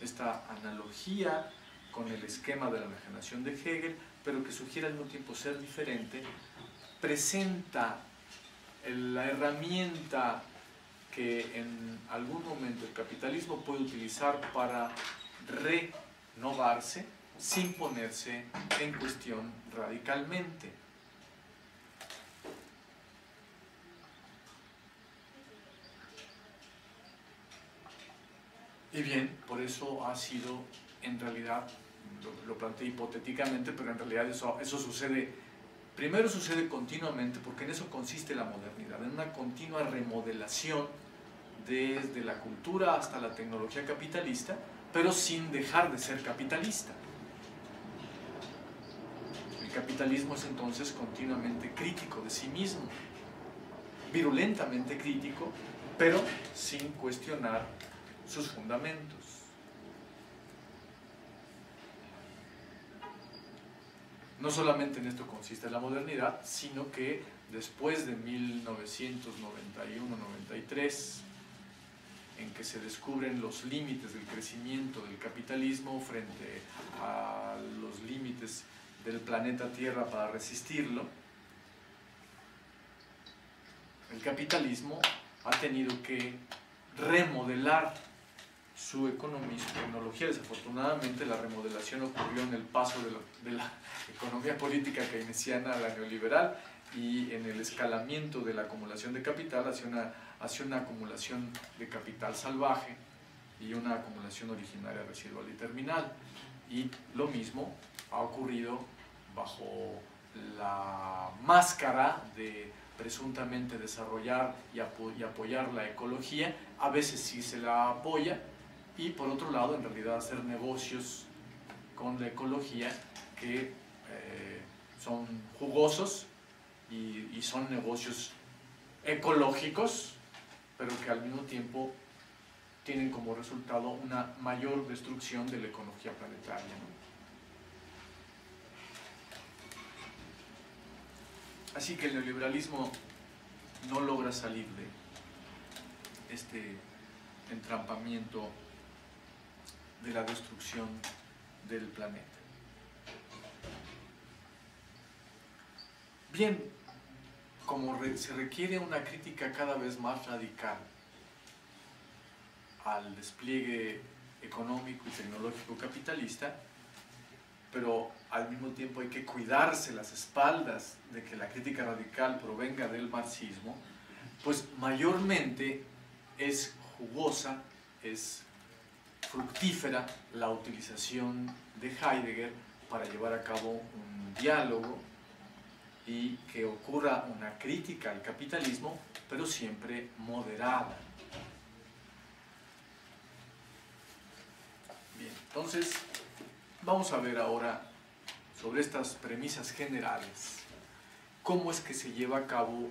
Esta analogía con el esquema de la enajenación de Hegel, pero que sugiere al mismo tiempo ser diferente, presenta la herramienta que en algún momento el capitalismo puede utilizar para renovarse sin ponerse en cuestión radicalmente. Y bien, por eso ha sido, en realidad, lo planteé hipotéticamente, pero en realidad eso sucede, primero sucede continuamente, porque en eso consiste la modernidad, en una continua remodelación desde la cultura hasta la tecnología capitalista, pero sin dejar de ser capitalista. El capitalismo es entonces continuamente crítico de sí mismo, virulentamente crítico, pero sin cuestionar sus fundamentos. No solamente en esto consiste la modernidad, sino que después de 1991-93, en que se descubren los límites del crecimiento del capitalismo frente a los límites del planeta Tierra para resistirlo, el capitalismo ha tenido que remodelar su economía y su tecnología. Desafortunadamente, la remodelación ocurrió en el paso de la economía política keynesiana a la neoliberal y en el escalamiento de la acumulación de capital hacia una acumulación de capital salvaje y una acumulación originaria, residual y terminal. Y lo mismo ha ocurrido bajo la máscara de presuntamente desarrollar y apoyar la ecología. A veces sí se la apoya, y por otro lado en realidad hacer negocios con la ecología que son jugosos y son negocios ecológicos, pero que al mismo tiempo tienen como resultado una mayor destrucción de la ecología planetaria, ¿no? Así que el neoliberalismo no logra salir de este entrampamiento de la destrucción del planeta. Bien, como se requiere una crítica cada vez más radical al despliegue económico y tecnológico capitalista, pero al mismo tiempo hay que cuidarse las espaldas de que la crítica radical provenga del marxismo, pues mayormente es jugosa, es fructífera la utilización de Heidegger para llevar a cabo un diálogo y que ocurra una crítica al capitalismo, pero siempre moderada. Bien, entonces vamos a ver ahora sobre estas premisas generales cómo es que se lleva a cabo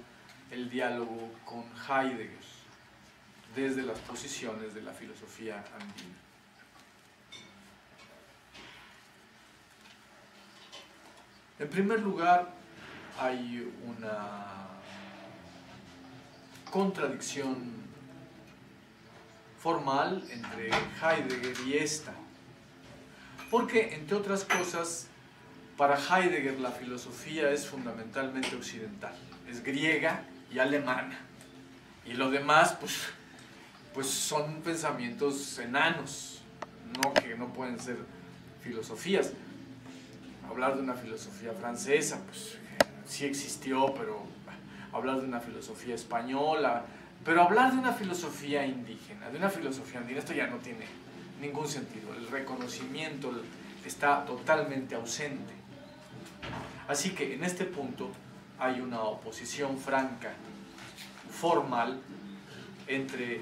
el diálogo con Heidegger desde las posiciones de la filosofía andina. En primer lugar, hay una contradicción formal entre Heidegger y esta, porque, entre otras cosas, para Heidegger la filosofía es fundamentalmente occidental, es griega y alemana, y lo demás pues son pensamientos enanos, que no pueden ser filosofías. Hablar de una filosofía francesa, pues sí existió, pero hablar de una filosofía española, pero hablar de una filosofía indígena, de una filosofía andina, esto ya no tiene ningún sentido. El reconocimiento está totalmente ausente. Así que en este punto hay una oposición franca, formal, entre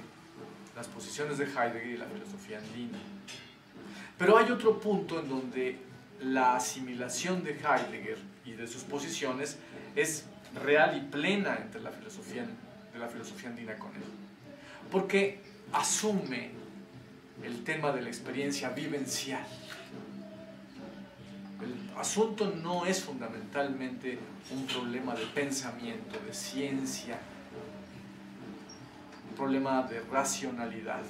las posiciones de Heidegger y la filosofía andina. Pero hay otro punto en donde la asimilación de Heidegger y de sus posiciones es real y plena entre la filosofía andina con él, porque asume el tema de la experiencia vivencial. El asunto no es fundamentalmente un problema de pensamiento, de ciencia, un problema de racionalidad.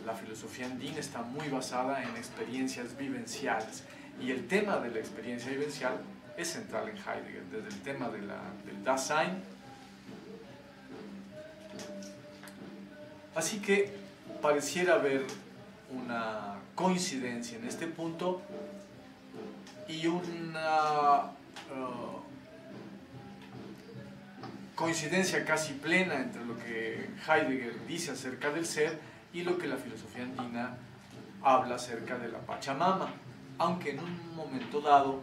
La filosofía andina está muy basada en experiencias vivenciales, y el tema de la experiencia vivencial es central en Heidegger, desde el tema del Dasein. Así que pareciera haber una coincidencia en este punto y una coincidencia casi plena entre lo que Heidegger dice acerca del ser y lo que la filosofía andina habla acerca de la Pachamama, aunque en un momento dado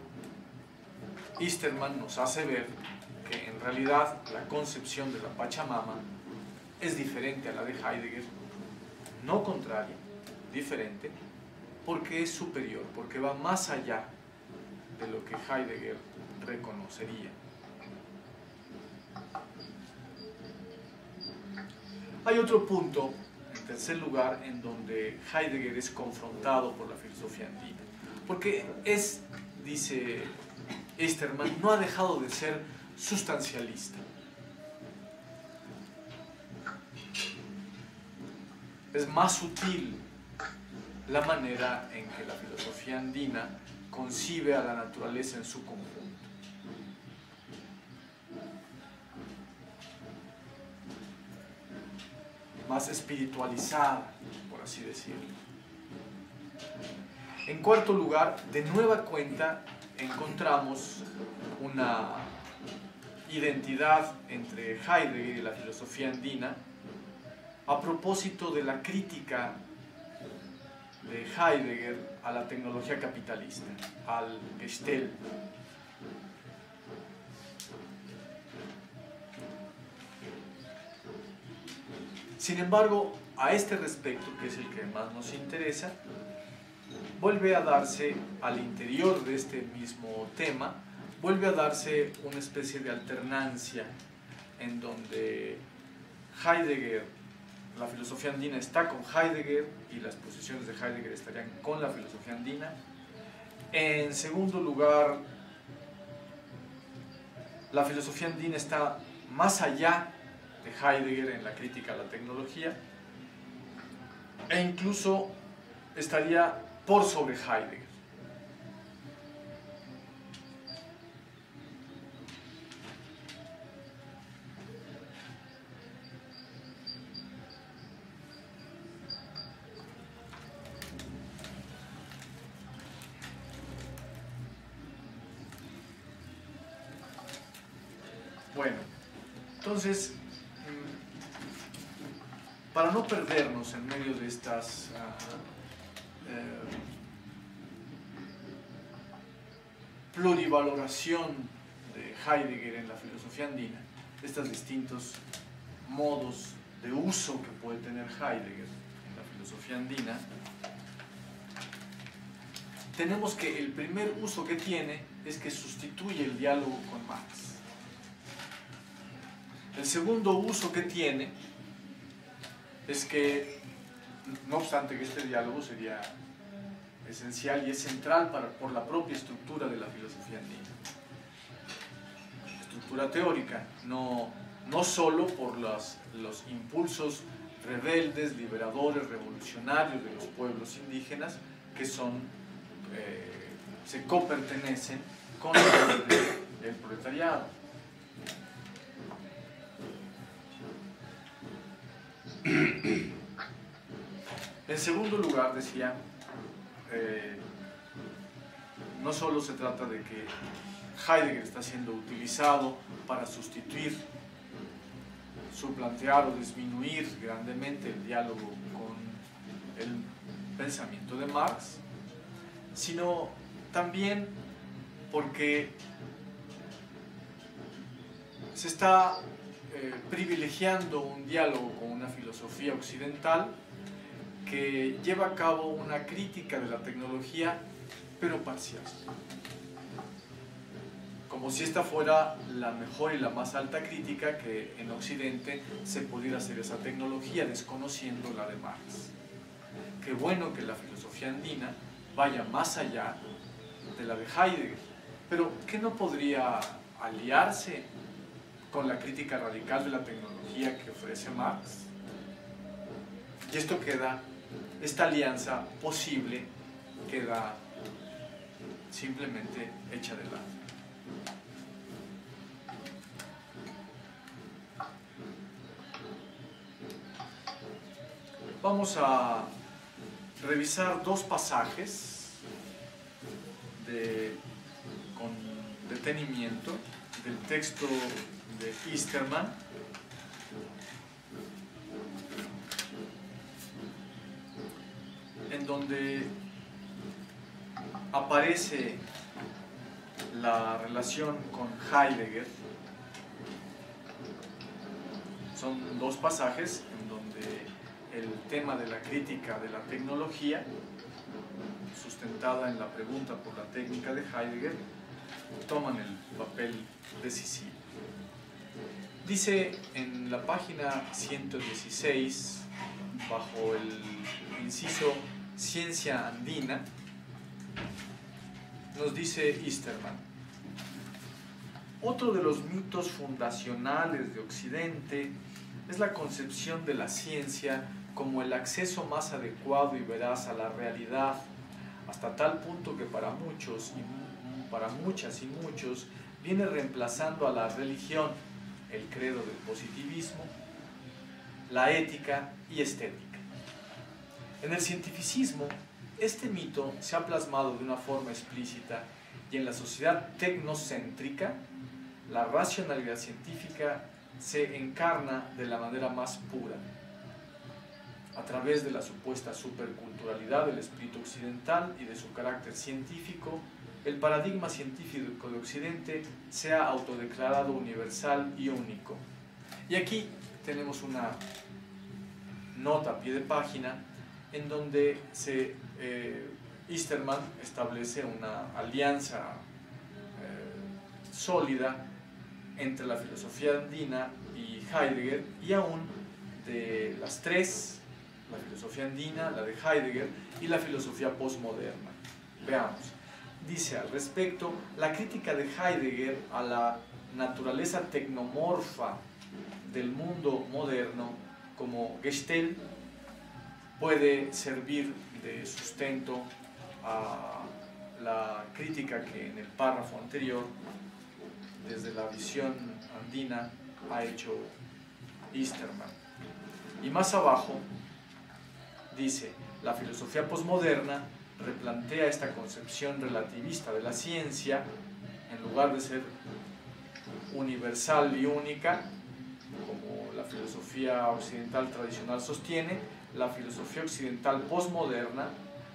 Easterman nos hace ver que en realidad la concepción de la Pachamama es diferente a la de Heidegger, no contraria, diferente, porque es superior, porque va más allá de lo que Heidegger reconocería. Hay otro punto, en tercer lugar, en donde Heidegger es confrontado por la filosofía andina, porque dice Easterman, no ha dejado de ser sustancialista. Es más sutil la manera en que la filosofía andina concibe a la naturaleza en su conjunto. Más espiritualizada, por así decirlo. En cuarto lugar, de nueva cuenta, encontramos una identidad entre Heidegger y la filosofía andina a propósito de la crítica de Heidegger a la tecnología capitalista, al Gestell. Sin embargo, a este respecto, que es el que más nos interesa, vuelve a darse al interior de este mismo tema, vuelve a darse una especie de alternancia en donde Heidegger, la filosofía andina está con Heidegger y las posiciones de Heidegger estarían con la filosofía andina. En segundo lugar, la filosofía andina está más allá de Heidegger en la crítica a la tecnología e incluso estaría por sobre Heidegger. Bueno, entonces, para no perdernos en medio de estas plurivaloración de Heidegger en la filosofía andina, estos distintos modos de uso que puede tener Heidegger en la filosofía andina, tenemos que el primer uso que tiene es que sustituye el diálogo con Marx. El segundo uso que tiene es que, no obstante que este diálogo sería esencial y es central por la propia estructura de la filosofía andina, estructura teórica, no solo por los impulsos rebeldes, liberadores, revolucionarios de los pueblos indígenas que se copertenecen con el proletariado. En segundo lugar, decía, no solo se trata de que Heidegger está siendo utilizado para sustituir, suplantear o disminuir grandemente el diálogo con el pensamiento de Marx, sino también porque se está privilegiando un diálogo con una filosofía occidental que lleva a cabo una crítica de la tecnología, pero parcial. Como si esta fuera la mejor y la más alta crítica que en Occidente se pudiera hacer esa tecnología, desconociendo la de Marx. Qué bueno que la filosofía andina vaya más allá de la de Heidegger, pero ¿qué no podría aliarse con la crítica radical de la tecnología que ofrece Marx? Y esta alianza posible queda simplemente hecha de lado. Vamos a revisar dos pasajes con detenimiento del texto de Easterman, en donde aparece la relación con Heidegger. Son dos pasajes en donde el tema de la crítica de la tecnología, sustentada en la pregunta por la técnica de Heidegger, toman el papel decisivo. Dice en la página 116, bajo el inciso Ciencia andina, nos dice Easterman: otro de los mitos fundacionales de Occidente es la concepción de la ciencia como el acceso más adecuado y veraz a la realidad, hasta tal punto que para muchas y muchos viene reemplazando a la religión, el credo del positivismo, la ética y estética. En el cientificismo, este mito se ha plasmado de una forma explícita y en la sociedad tecnocéntrica, la racionalidad científica se encarna de la manera más pura. a través de la supuesta superculturalidad del espíritu occidental y de su carácter científico, el paradigma científico de Occidente se ha autodeclarado universal y único. Y aquí tenemos una nota a pie de página en donde Easterman establece una alianza sólida entre la filosofía andina y Heidegger, y aún de las tres, la filosofía andina, la de Heidegger y la filosofía postmoderna. Veamos. Dice al respecto: la crítica de Heidegger a la naturaleza tecnomorfa del mundo moderno como Gestell puede servir de sustento a la crítica que en el párrafo anterior, desde la visión andina, ha hecho Easterman. Y más abajo dice: la filosofía posmoderna replantea esta concepción relativista de la ciencia. En lugar de ser universal y única, como la filosofía occidental tradicional sostiene, la filosofía occidental posmoderna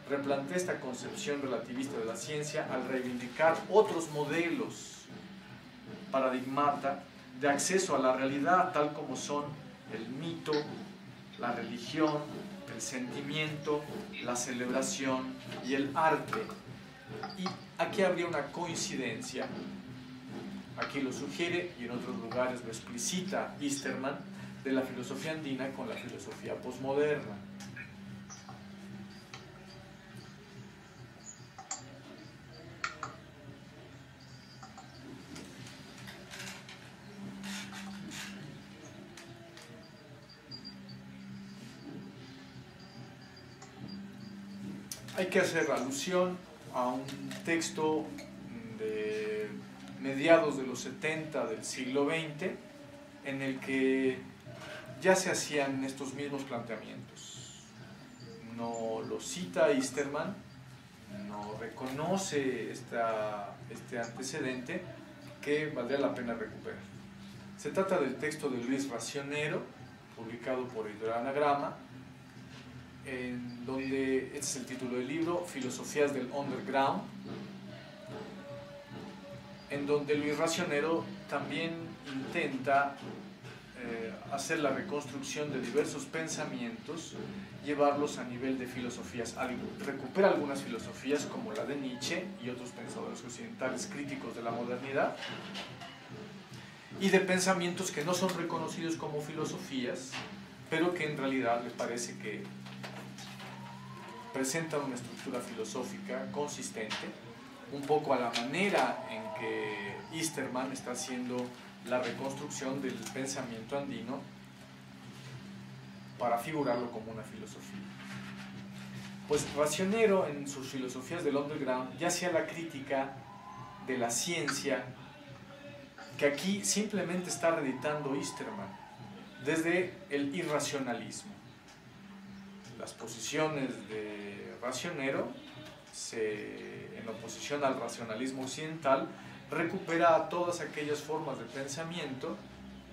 replantea esta concepción relativista de la ciencia al reivindicar otros modelos paradigmata de acceso a la realidad, tal como son el mito, la religión, el sentimiento, la celebración y el arte. Y aquí habría una coincidencia, aquí lo sugiere y en otros lugares lo explicita Easterman, de la filosofía andina con la filosofía posmoderna. Hay que hacer alusión a un texto de mediados de los 70 del siglo XX, en el que ya se hacían estos mismos planteamientos. No lo cita Easterman, no reconoce este antecedente que valdría la pena recuperar. Se trata del texto de Luis Racionero, publicado por Editorial Anagrama, en donde, este es el título del libro, Filosofías del Underground, en donde Luis Racionero también intenta hacer la reconstrucción de diversos pensamientos, llevarlos a nivel de filosofías. Recupera algunas filosofías como la de Nietzsche y otros pensadores occidentales críticos de la modernidad, y de pensamientos que no son reconocidos como filosofías, pero que en realidad le parece que presentan una estructura filosófica consistente, un poco a la manera en que Easterman está haciendo la reconstrucción del pensamiento andino para figurarlo como una filosofía. Pues Racionero, en sus filosofías del underground, ya hacía la crítica de la ciencia que aquí simplemente está reeditando Easterman desde el irracionalismo. Las posiciones de Racionero, en oposición al racionalismo occidental, recupera todas aquellas formas de pensamiento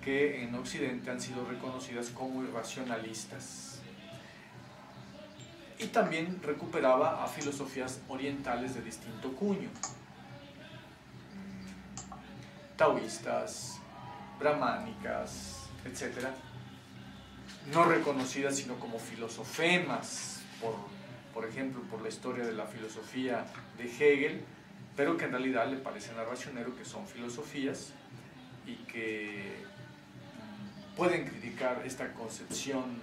que en Occidente han sido reconocidas como irracionalistas. Y también recuperaba a filosofías orientales de distinto cuño, taoístas, brahmánicas, etc., no reconocidas sino como filosofemas, por ejemplo, por la historia de la filosofía de Hegel, pero que en realidad le parecen a Racionero que son filosofías y que pueden criticar esta concepción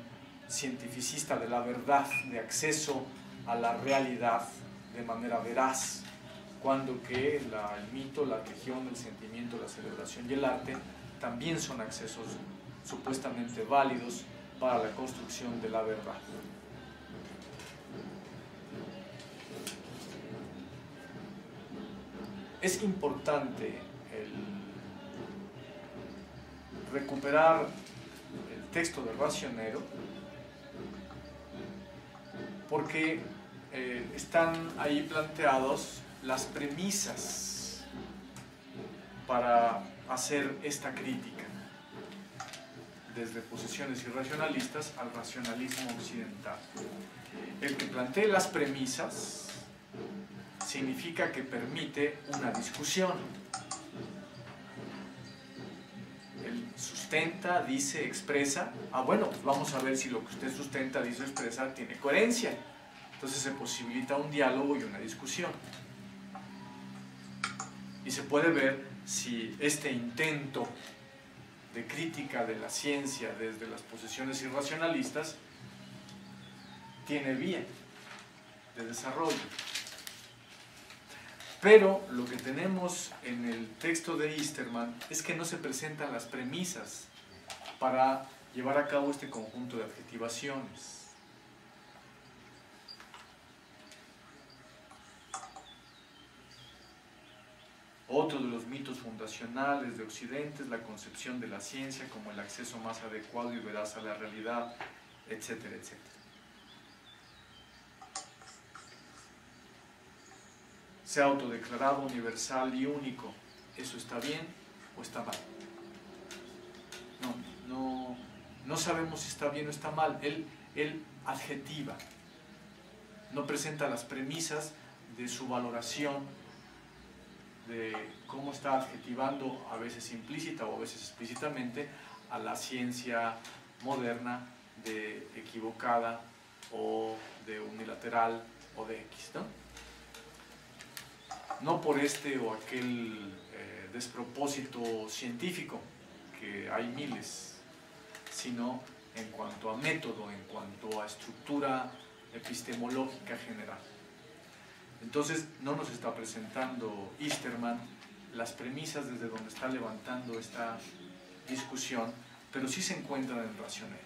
cientificista de la verdad, de acceso a la realidad de manera veraz, cuando que el mito, la religión, el sentimiento, la celebración y el arte también son accesos supuestamente válidos para la construcción de la verdad. Es importante recuperar el texto de Racionero porque están ahí planteados las premisas para hacer esta crítica. desde posiciones irracionalistas al racionalismo occidental. El que plantee las premisas significa que permite una discusión. Él sustenta, dice, expresa. Bueno, pues vamos a ver si lo que usted sustenta, dice o expresa tiene coherencia. Entonces se posibilita un diálogo y una discusión. Y se puede ver si este intento de crítica de la ciencia desde las posiciones irracionalistas tiene vía de desarrollo. Pero lo que tenemos en el texto de Easterman es que no se presentan las premisas para llevar a cabo este conjunto de adjetivaciones. Otro de los mitos fundacionales de Occidente es la concepción de la ciencia como el acceso más adecuado y veraz a la realidad, etcétera, etcétera. Se ha autodeclarado universal y único. ¿Eso está bien o está mal? No sabemos si está bien o está mal. Él adjetiva, no presenta las premisas de su valoración de cómo está adjetivando, a veces implícita o a veces explícitamente, a la ciencia moderna de equivocada o de unilateral o de X, ¿no? No por este o aquel despropósito científico, que hay miles, sino en cuanto a método, en cuanto a estructura epistemológica general. Entonces no nos está presentando Easterman las premisas desde donde está levantando esta discusión, pero sí se encuentran en el racionero.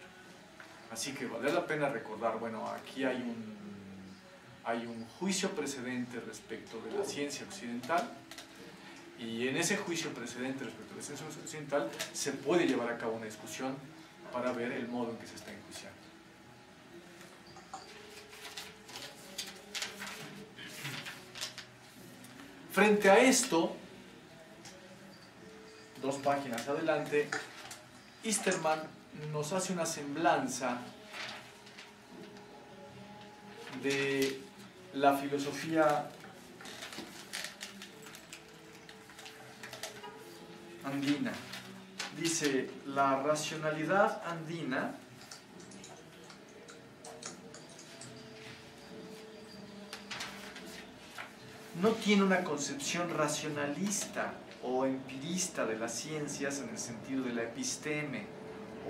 Así que vale la pena recordar, bueno, aquí hay un juicio precedente respecto de la ciencia occidental, y en ese juicio precedente respecto de la ciencia occidental se puede llevar a cabo una discusión para ver el modo en que se está enjuiciando. Frente a esto, 2 páginas adelante, Easterman nos hace una semblanza de la filosofía andina. Dice, la racionalidad andina no tiene una concepción racionalista o empirista de las ciencias en el sentido de la episteme,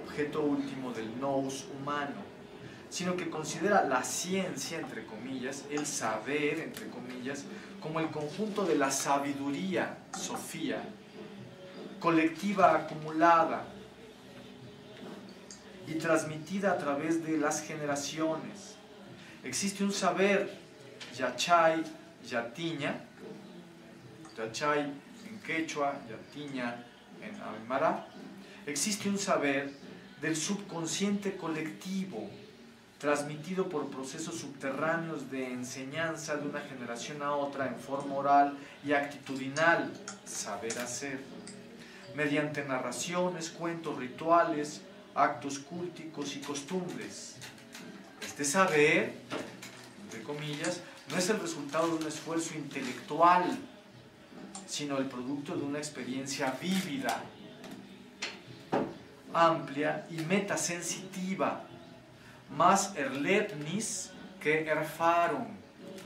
objeto último del nous humano, sino que considera la ciencia, entre comillas, el saber, entre comillas, como el conjunto de la sabiduría, sofía, colectiva acumulada y transmitida a través de las generaciones. Existe un saber, yachay, yatiña, yachay en quechua, yatiña en aymara. Existe un saber del subconsciente colectivo, transmitido por procesos subterráneos de enseñanza de una generación a otra en forma oral y actitudinal, saber hacer, mediante narraciones, cuentos, rituales, actos cúlticos y costumbres. Este saber, entre comillas, no es el resultado de un esfuerzo intelectual, sino el producto de una experiencia vívida, amplia y metasensitiva, más Erlebnis que Erfahrung,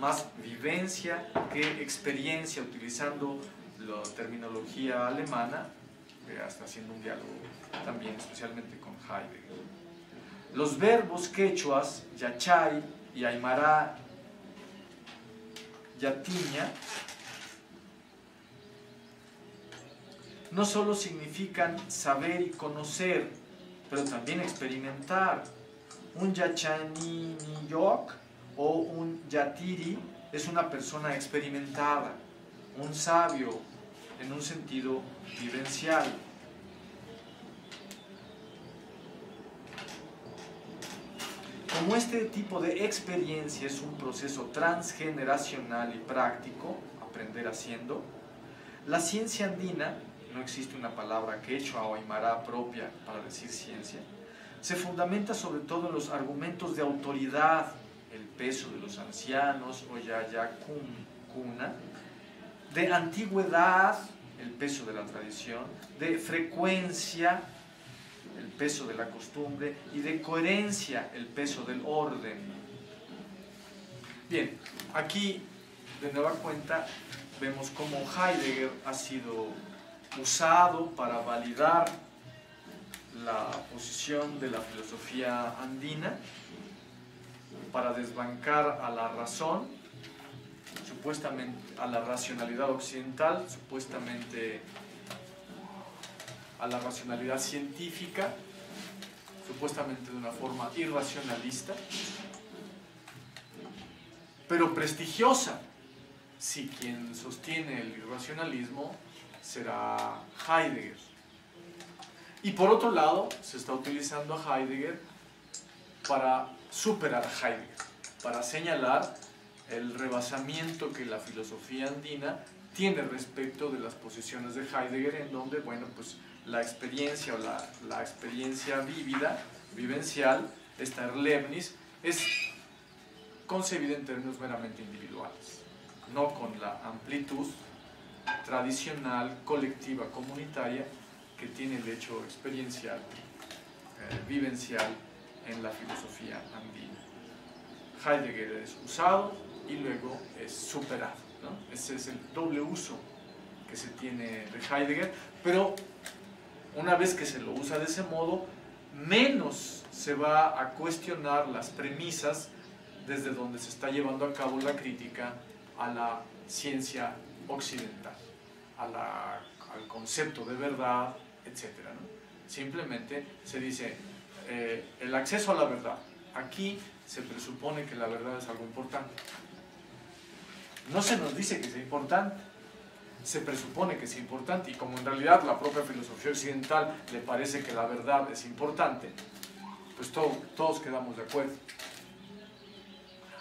más vivencia que experiencia, utilizando la terminología alemana, está haciendo un diálogo también especialmente con Heidegger. Los verbos quechuas, yachay y aymara, yatiña, no solo significan saber y conocer, pero también experimentar. Un yachaniyok o un yatiri es una persona experimentada, un sabio en un sentido vivencial. Como este tipo de experiencia es un proceso transgeneracional y práctico, aprender haciendo, la ciencia andina no existe una palabra quechua o aymara propia para decir ciencia, se fundamenta sobre todo en los argumentos de autoridad, el peso de los ancianos, o cuna, de antigüedad, el peso de la tradición, de frecuencia, el peso de la costumbre, y de coherencia, el peso del orden. Bien, aquí de nueva cuenta vemos cómo Heidegger ha sido usado para validar la posición de la filosofía andina, para desbancar a la razón, supuestamente a la racionalidad occidental, supuestamente a la racionalidad científica, supuestamente de una forma irracionalista, pero prestigiosa, si quien sostiene el irracionalismo será Heidegger. Y por otro lado, se está utilizando a Heidegger para superar a Heidegger, para señalar el rebasamiento que la filosofía andina tiene respecto de las posiciones de Heidegger, en donde, bueno, pues la experiencia o la experiencia vívida, vivencial, esta Erlebnis, es concebida en términos meramente individuales, no con la amplitud tradicional, colectiva, comunitaria que tiene el hecho experiencial, vivencial en la filosofía andina. Heidegger es usado y luego es superado, ¿no? Ese es el doble uso que se tiene de Heidegger, pero una vez que se lo usa de ese modo, menos se va a cuestionar las premisas desde donde se está llevando a cabo la crítica a la ciencia occidental, al concepto de verdad, etc., ¿no? Simplemente se dice el acceso a la verdad. Aquí se presupone que la verdad es algo importante. No se nos dice que sea importante, se presupone que es importante, y como en realidad la propia filosofía occidental le parece que la verdad es importante, pues todos quedamos de acuerdo.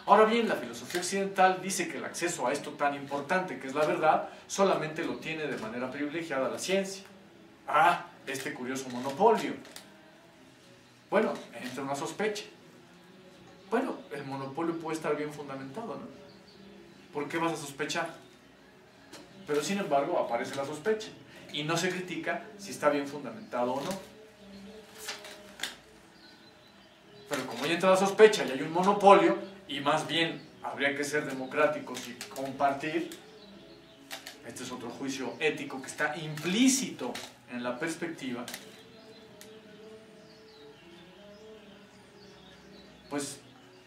Ahora bien, la filosofía occidental dice que el acceso a esto tan importante que es la verdad solamente lo tiene de manera privilegiada la ciencia. Ah, este curioso monopolio. Bueno, entra una sospecha. Bueno, el monopolio puede estar bien fundamentado, ¿no? ¿Por qué vas a sospechar? Pero sin embargo aparece la sospecha y no se critica si está bien fundamentado o no. Pero como ya entra la sospecha y hay un monopolio, y más bien habría que ser democráticos y compartir, este es otro juicio ético que está implícito en la perspectiva, pues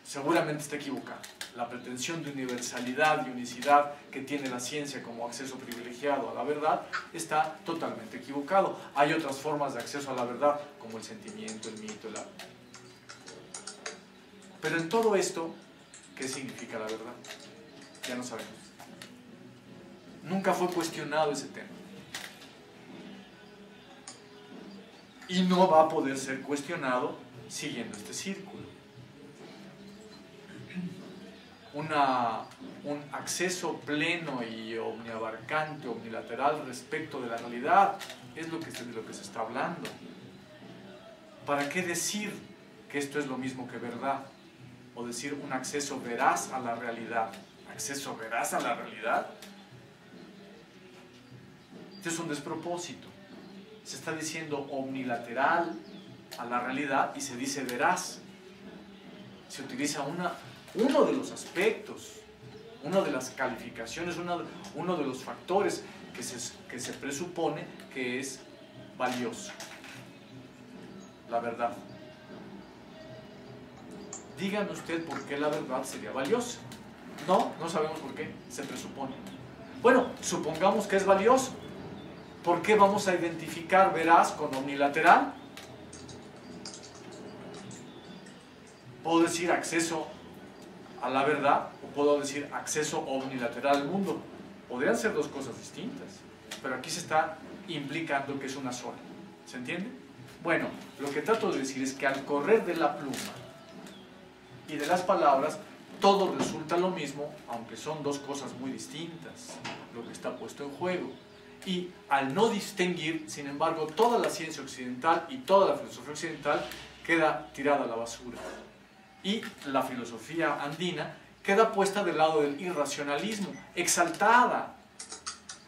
seguramente está equivocado. La pretensión de universalidad y unicidad que tiene la ciencia como acceso privilegiado a la verdad está totalmente equivocado. Hay otras formas de acceso a la verdad, como el sentimiento, el mito, Pero en todo esto, ¿qué significa la verdad? Ya no sabemos. Nunca fue cuestionado ese tema. Y no va a poder ser cuestionado siguiendo este círculo. Un acceso pleno y omniabarcante, omnilateral respecto de la realidad es de lo que se está hablando. ¿Para qué decir que esto es lo mismo que verdad? O decir un acceso veraz a la realidad. ¿Acceso veraz a la realidad? Este es un despropósito. Se está diciendo omnilateral a la realidad y se dice veraz. Se utiliza uno de los aspectos, una de las calificaciones, uno de los factores que se presupone que es valioso. La verdad. Dígame usted por qué la verdad sería valiosa. No sabemos por qué, se presupone. Bueno, supongamos que es valioso. ¿Por qué vamos a identificar veraz con omnilateral? Puedo decir acceso a la verdad o puedo decir acceso omnilateral al mundo. Podrían ser dos cosas distintas, pero aquí se está implicando que es una sola. ¿Se entiende? Bueno, lo que trato de decir es que al correr de la pluma y de las palabras, todo resulta lo mismo, aunque son dos cosas muy distintas lo que está puesto en juego. Y al no distinguir, sin embargo, toda la ciencia occidental y toda la filosofía occidental queda tirada a la basura. Y la filosofía andina queda puesta del lado del irracionalismo, exaltada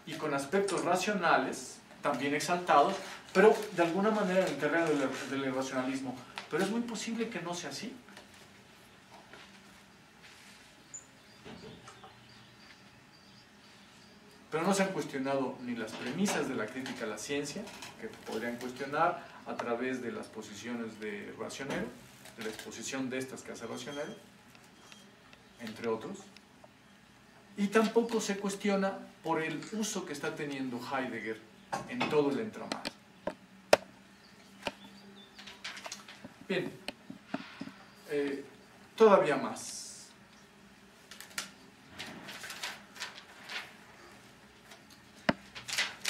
y con aspectos racionales, también exaltados, pero de alguna manera en el terreno del irracionalismo. Pero es muy posible que no sea así. Pero no se han cuestionado ni las premisas de la crítica a la ciencia, que podrían cuestionar a través de las posiciones de Racionero, de la exposición de estas que hace Racionero, entre otros. Y tampoco se cuestiona por el uso que está teniendo Heidegger en todo el entramado. Bien, todavía más.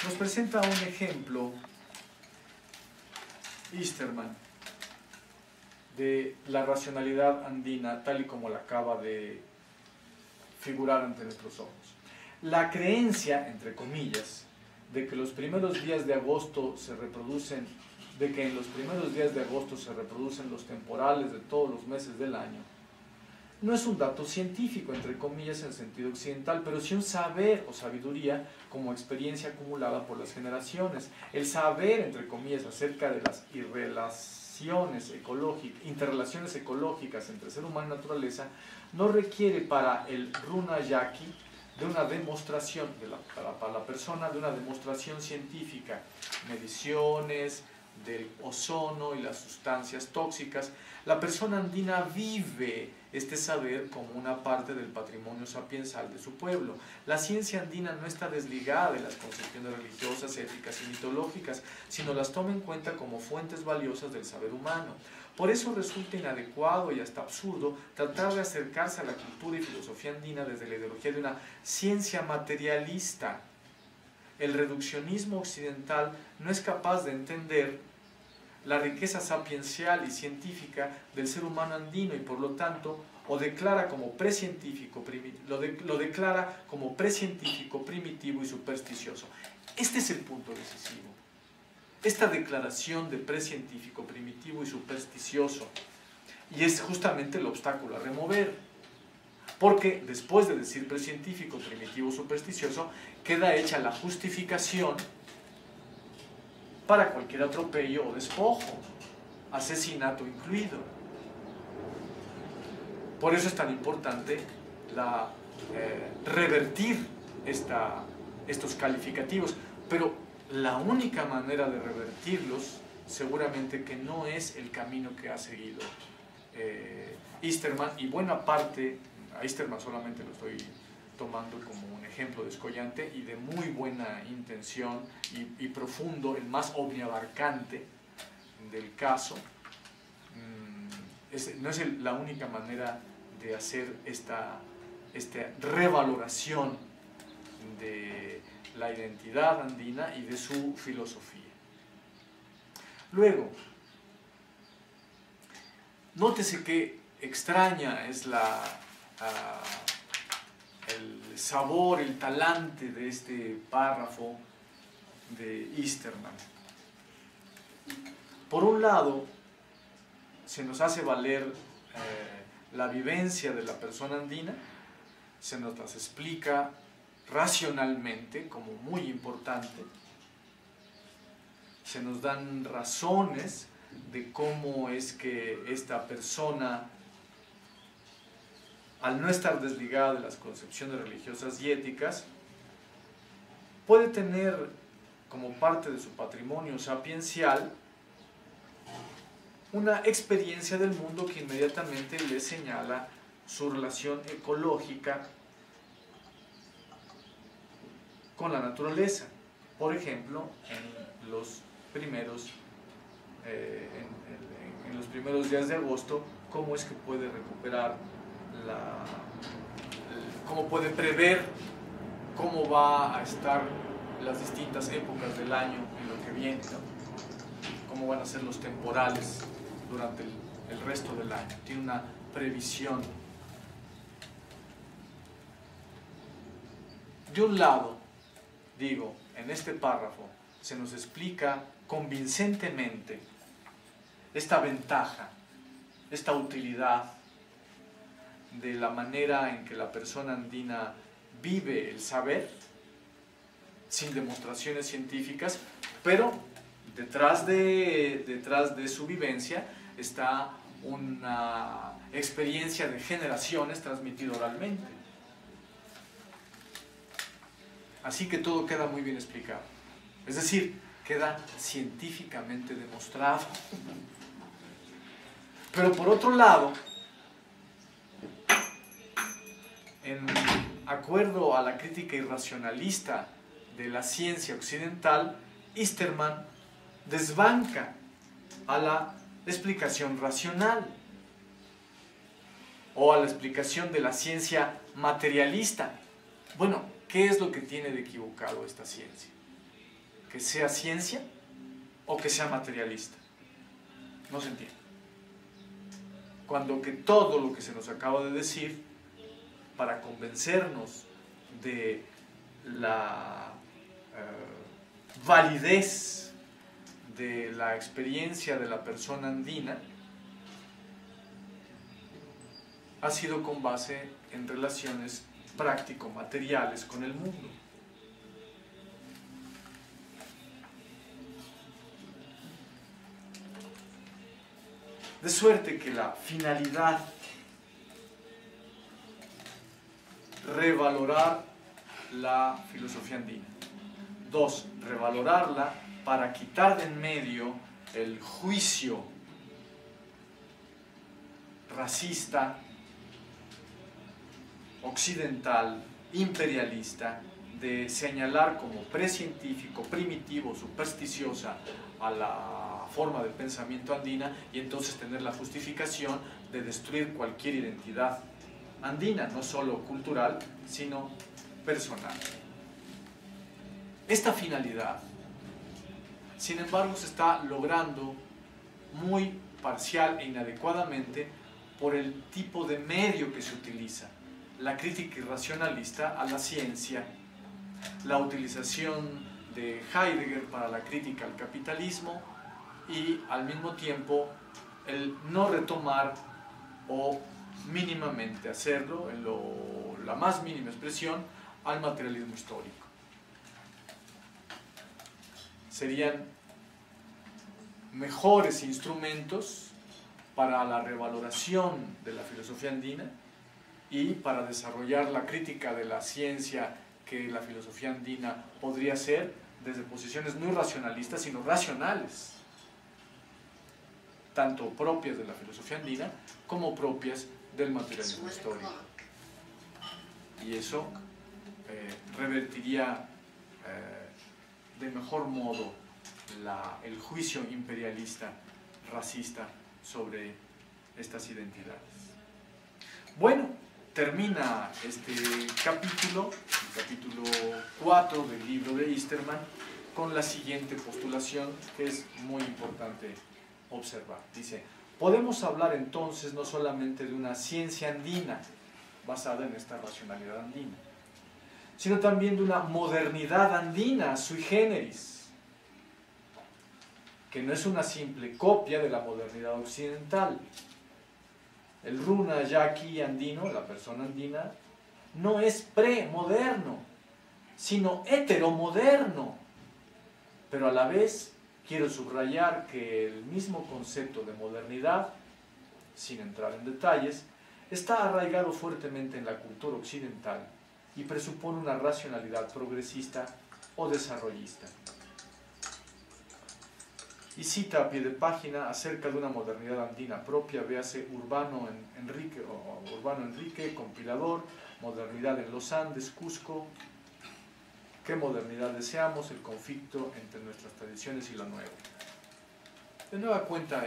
Nos presenta un ejemplo, Easterman, de la racionalidad andina tal y como la acaba de figurar ante nuestros ojos. La creencia, entre comillas, de que en los primeros días de agosto se reproducen los temporales de todos los meses del año, no es un dato científico, entre comillas, en sentido occidental, pero sí un saber o sabiduría como experiencia acumulada por las generaciones. El saber, entre comillas, acerca de las interrelaciones ecológicas entre ser humano y naturaleza, no requiere para el runayaki de una demostración, para la persona, de una demostración científica, mediciones del ozono y las sustancias tóxicas. La persona andina vive este saber como una parte del patrimonio sapiensal de su pueblo. La ciencia andina no está desligada de las concepciones religiosas, éticas y mitológicas, sino las toma en cuenta como fuentes valiosas del saber humano. Por eso resulta inadecuado y hasta absurdo tratar de acercarse a la cultura y filosofía andina desde la ideología de una ciencia materialista. El reduccionismo occidental no es capaz de entender la riqueza sapiencial y científica del ser humano andino y por lo tanto lo declara como precientífico primitivo y supersticioso. Este es el punto decisivo. Esta declaración de precientífico, primitivo y supersticioso, y es justamente el obstáculo a remover, porque después de decir precientífico, primitivo, supersticioso, queda hecha la justificación para cualquier atropello o despojo, asesinato incluido. Por eso es tan importante revertir estos calificativos, pero la única manera de revertirlos seguramente que no es el camino que ha seguido Easterman, y buena parte, a Easterman solamente lo estoy tomando como un ejemplo descollante y de muy buena intención y profundo, el más omniabarcante del caso. No es la única manera de hacer esta revaloración de la identidad andina y de su filosofía. Luego, nótese qué extraña es el sabor, el talante de este párrafo de Easterman. Por un lado, se nos hace valer la vivencia de la persona andina, se nos las explica racionalmente como muy importante, se nos dan razones de cómo es que esta persona, al no estar desligada de las concepciones religiosas y éticas, puede tener como parte de su patrimonio sapiencial una experiencia del mundo que inmediatamente le señala su relación ecológica con la naturaleza. Por ejemplo, en los primeros días de agosto, cómo es que puede recuperar cómo puede prever cómo va a estar las distintas épocas del año en lo que viene, ¿no? Cómo van a ser los temporales durante el resto del año. Tiene una previsión. De un lado, digo, en este párrafo se nos explica convincentemente esta ventaja, esta utilidad de la manera en que la persona andina vive el saber, sin demostraciones científicas, pero detrás de su vivencia está una experiencia de generaciones transmitida oralmente. Así que todo queda muy bien explicado. Es decir, queda científicamente demostrado. Pero por otro lado, en acuerdo a la crítica irracionalista de la ciencia occidental, Easterman desbanca a la explicación racional o a la explicación de la ciencia materialista. Bueno, ¿qué es lo que tiene de equivocado esta ciencia? ¿Que sea ciencia o que sea materialista? No se entiende. Cuando que todo lo que se nos acaba de decir, para convencernos de la validez de la experiencia de la persona andina, ha sido con base en relaciones práctico-materiales con el mundo. De suerte que la finalidad, revalorar la filosofía andina. 2, revalorarla para quitar de en medio el juicio racista, occidental, imperialista, de señalar como precientífico, primitivo, supersticiosa a la forma de pensamiento andina y entonces tener la justificación de destruir cualquier identidad andina, no solo cultural, sino personal. Esta finalidad, sin embargo, se está logrando muy parcial e inadecuadamente por el tipo de medio que se utiliza. La crítica irracionalista a la ciencia, la utilización de Heidegger para la crítica al capitalismo y al mismo tiempo el no retomar o mínimamente hacerlo, en la más mínima expresión, al materialismo histórico. Serían mejores instrumentos para la revaloración de la filosofía andina y para desarrollar la crítica de la ciencia que la filosofía andina podría ser desde posiciones no racionalistas, sino racionales, tanto propias de la filosofía andina como propias del materialismo histórico. Y eso revertiría de mejor modo el juicio imperialista, racista sobre estas identidades. Bueno, termina este capítulo, el capítulo 4 del libro de Easterman, con la siguiente postulación que es muy importante observar. Dice: podemos hablar entonces no solamente de una ciencia andina basada en esta racionalidad andina, sino también de una modernidad andina sui generis, que no es una simple copia de la modernidad occidental. El runa yaqui andino, la persona andina, no es premoderno, sino heteromoderno. Pero a la vez quiero subrayar que el mismo concepto de modernidad, sin entrar en detalles, está arraigado fuertemente en la cultura occidental y presupone una racionalidad progresista o desarrollista. Y cita a pie de página acerca de una modernidad andina propia, véase Urbano Enrique, compilador, Modernidad en los Andes, Cusco. ¿Qué modernidad deseamos? El conflicto entre nuestras tradiciones y la nueva. De nueva cuenta,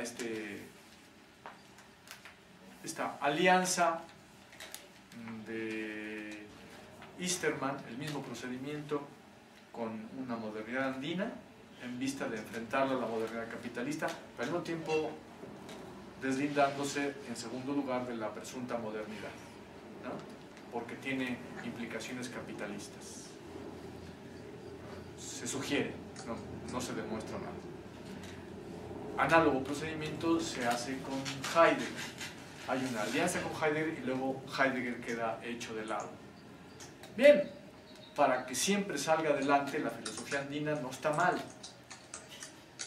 esta alianza de Easterman, el mismo procedimiento con una modernidad andina, en vista de enfrentarla a la modernidad capitalista, pero al mismo tiempo deslindándose en segundo lugar de la presunta modernidad, ¿no? Porque tiene implicaciones capitalistas. se sugiere, no se demuestra nada. Análogo procedimiento se hace con Heidegger. Hay una alianza con Heidegger y luego Heidegger queda hecho de lado. Bien, para que siempre salga adelante la filosofía andina no está mal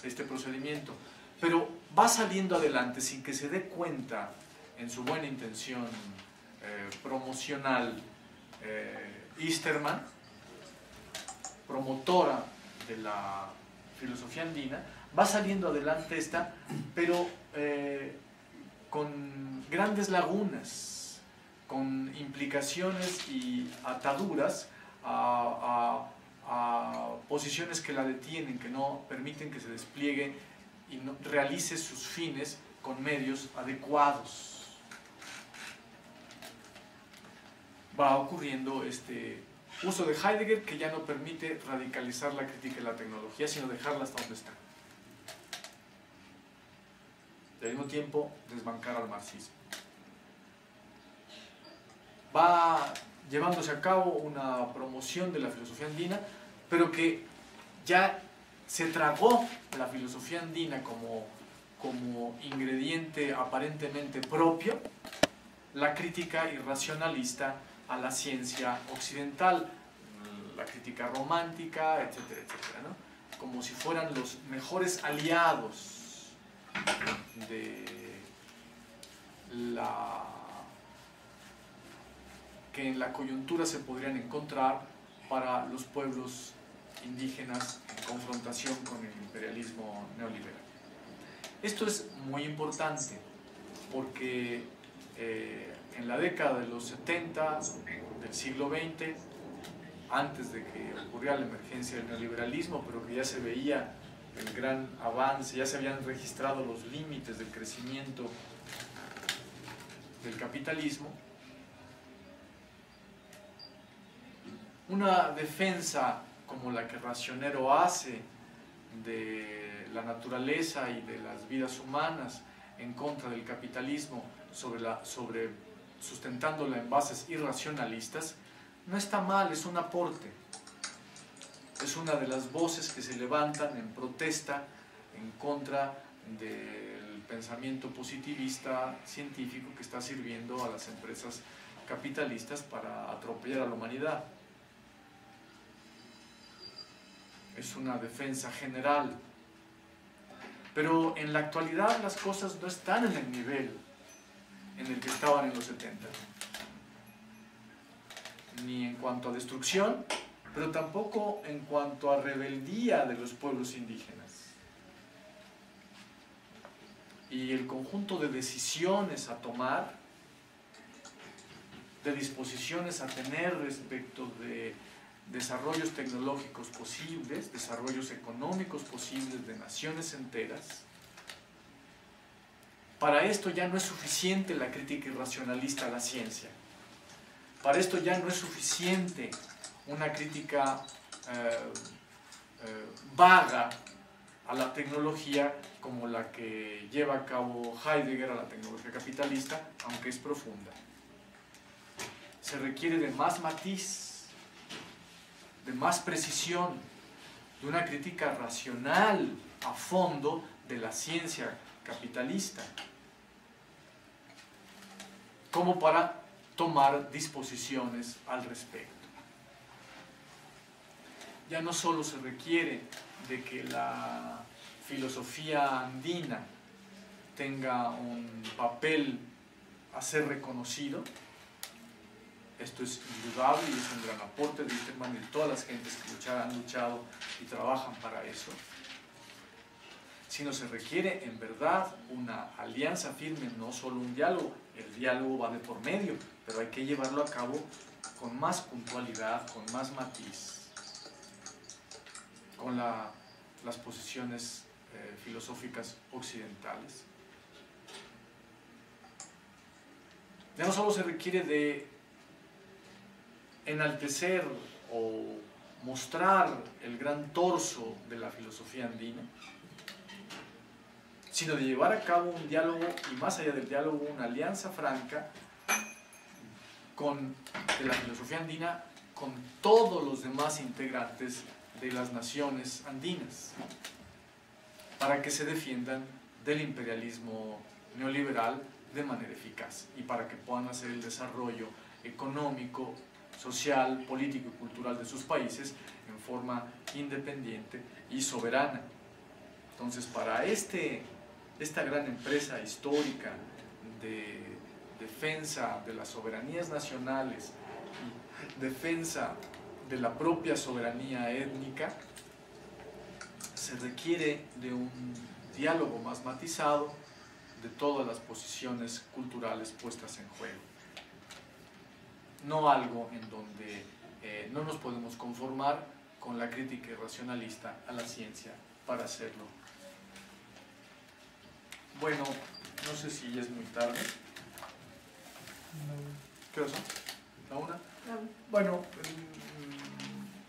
este procedimiento, pero va saliendo adelante sin que se dé cuenta en su buena intención promocional. Easterman, promotora de la filosofía andina, va saliendo adelante esta, pero con grandes lagunas, con implicaciones y ataduras a posiciones que la detienen, que no permiten que se despliegue y realice sus fines con medios adecuados. Va ocurriendo este uso de Heidegger que ya no permite radicalizar la crítica de la tecnología, sino dejarla hasta donde está. Y al mismo tiempo desbancar al marxismo. Va llevándose a cabo una promoción de la filosofía andina, pero que ya se tragó la filosofía andina como ingrediente aparentemente propio, la crítica irracionalista a la ciencia occidental, la crítica romántica, etcétera, etcétera, ¿no? Como si fueran los mejores aliados que en la coyuntura se podrían encontrar para los pueblos indígenas en confrontación con el imperialismo neoliberal. Esto es muy importante porque en la década de los 70 del siglo XX, antes de que ocurriera la emergencia del neoliberalismo, pero que ya se veía el gran avance, ya se habían registrado los límites del crecimiento del capitalismo, una defensa como la que Racionero hace de la naturaleza y de las vidas humanas en contra del capitalismo, sustentándola en bases irracionalistas, no está mal, es un aporte. Es una de las voces que se levantan en protesta en contra del pensamiento positivista científico que está sirviendo a las empresas capitalistas para atropellar a la humanidad. Es una defensa general. Pero en la actualidad las cosas no están en el nivel en el que estaban en los 70. Ni en cuanto a destrucción, pero tampoco en cuanto a rebeldía de los pueblos indígenas. Y el conjunto de decisiones a tomar, de disposiciones a tener respecto de desarrollos tecnológicos posibles, desarrollos económicos posibles de naciones enteras. Para esto ya no es suficiente la crítica irracionalista a la ciencia. Para esto ya no es suficiente una crítica vaga a la tecnología como la que lleva a cabo Heidegger a la tecnología capitalista, aunque es profunda. Se requiere de más matiz, de más precisión, de una crítica racional a fondo de la ciencia capitalista, como para tomar disposiciones al respecto. Ya no solo se requiere de que la filosofía andina tenga un papel a ser reconocido. Esto es indudable y es un gran aporte de Easterman y de todas las gentes que han luchado y trabajan para eso. Sino se requiere en verdad una alianza firme, no solo un diálogo. El diálogo va de por medio, pero hay que llevarlo a cabo con más puntualidad, con más matiz, con las posiciones filosóficas occidentales. Ya no solo se requiere de enaltecer o mostrar el gran torso de la filosofía andina, sino de llevar a cabo un diálogo y más allá del diálogo una alianza franca de la filosofía andina con todos los demás integrantes de las naciones andinas, para que se defiendan del imperialismo neoliberal de manera eficaz y para que puedan hacer el desarrollo económico, social, político y cultural de sus países en forma independiente y soberana. Entonces, para esta gran empresa histórica de defensa de las soberanías nacionales y defensa de la propia soberanía étnica, se requiere de un diálogo más matizado de todas las posiciones culturales puestas en juego. No algo en donde no nos podemos conformar con la crítica irracionalista a la ciencia para hacerlo. Bueno, no sé si ya es muy tarde. ¿Qué hora son? ¿La una? Bueno,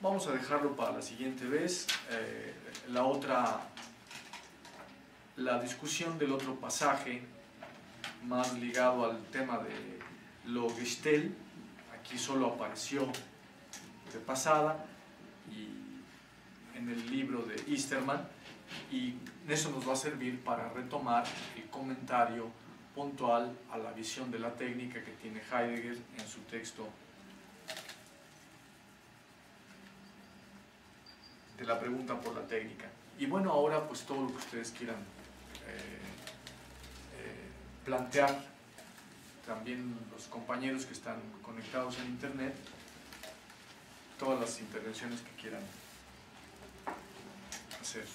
vamos a dejarlo para la siguiente vez. La discusión del otro pasaje, más ligado al tema de lo Gestel, aquí solo apareció de pasada y en el libro de Easterman, y eso nos va a servir para retomar el comentario puntual a la visión de la técnica que tiene Heidegger en su texto de la pregunta por la técnica. Y bueno, ahora pues todo lo que ustedes quieran plantear, también los compañeros que están conectados en internet, todas las intervenciones que quieran hacer.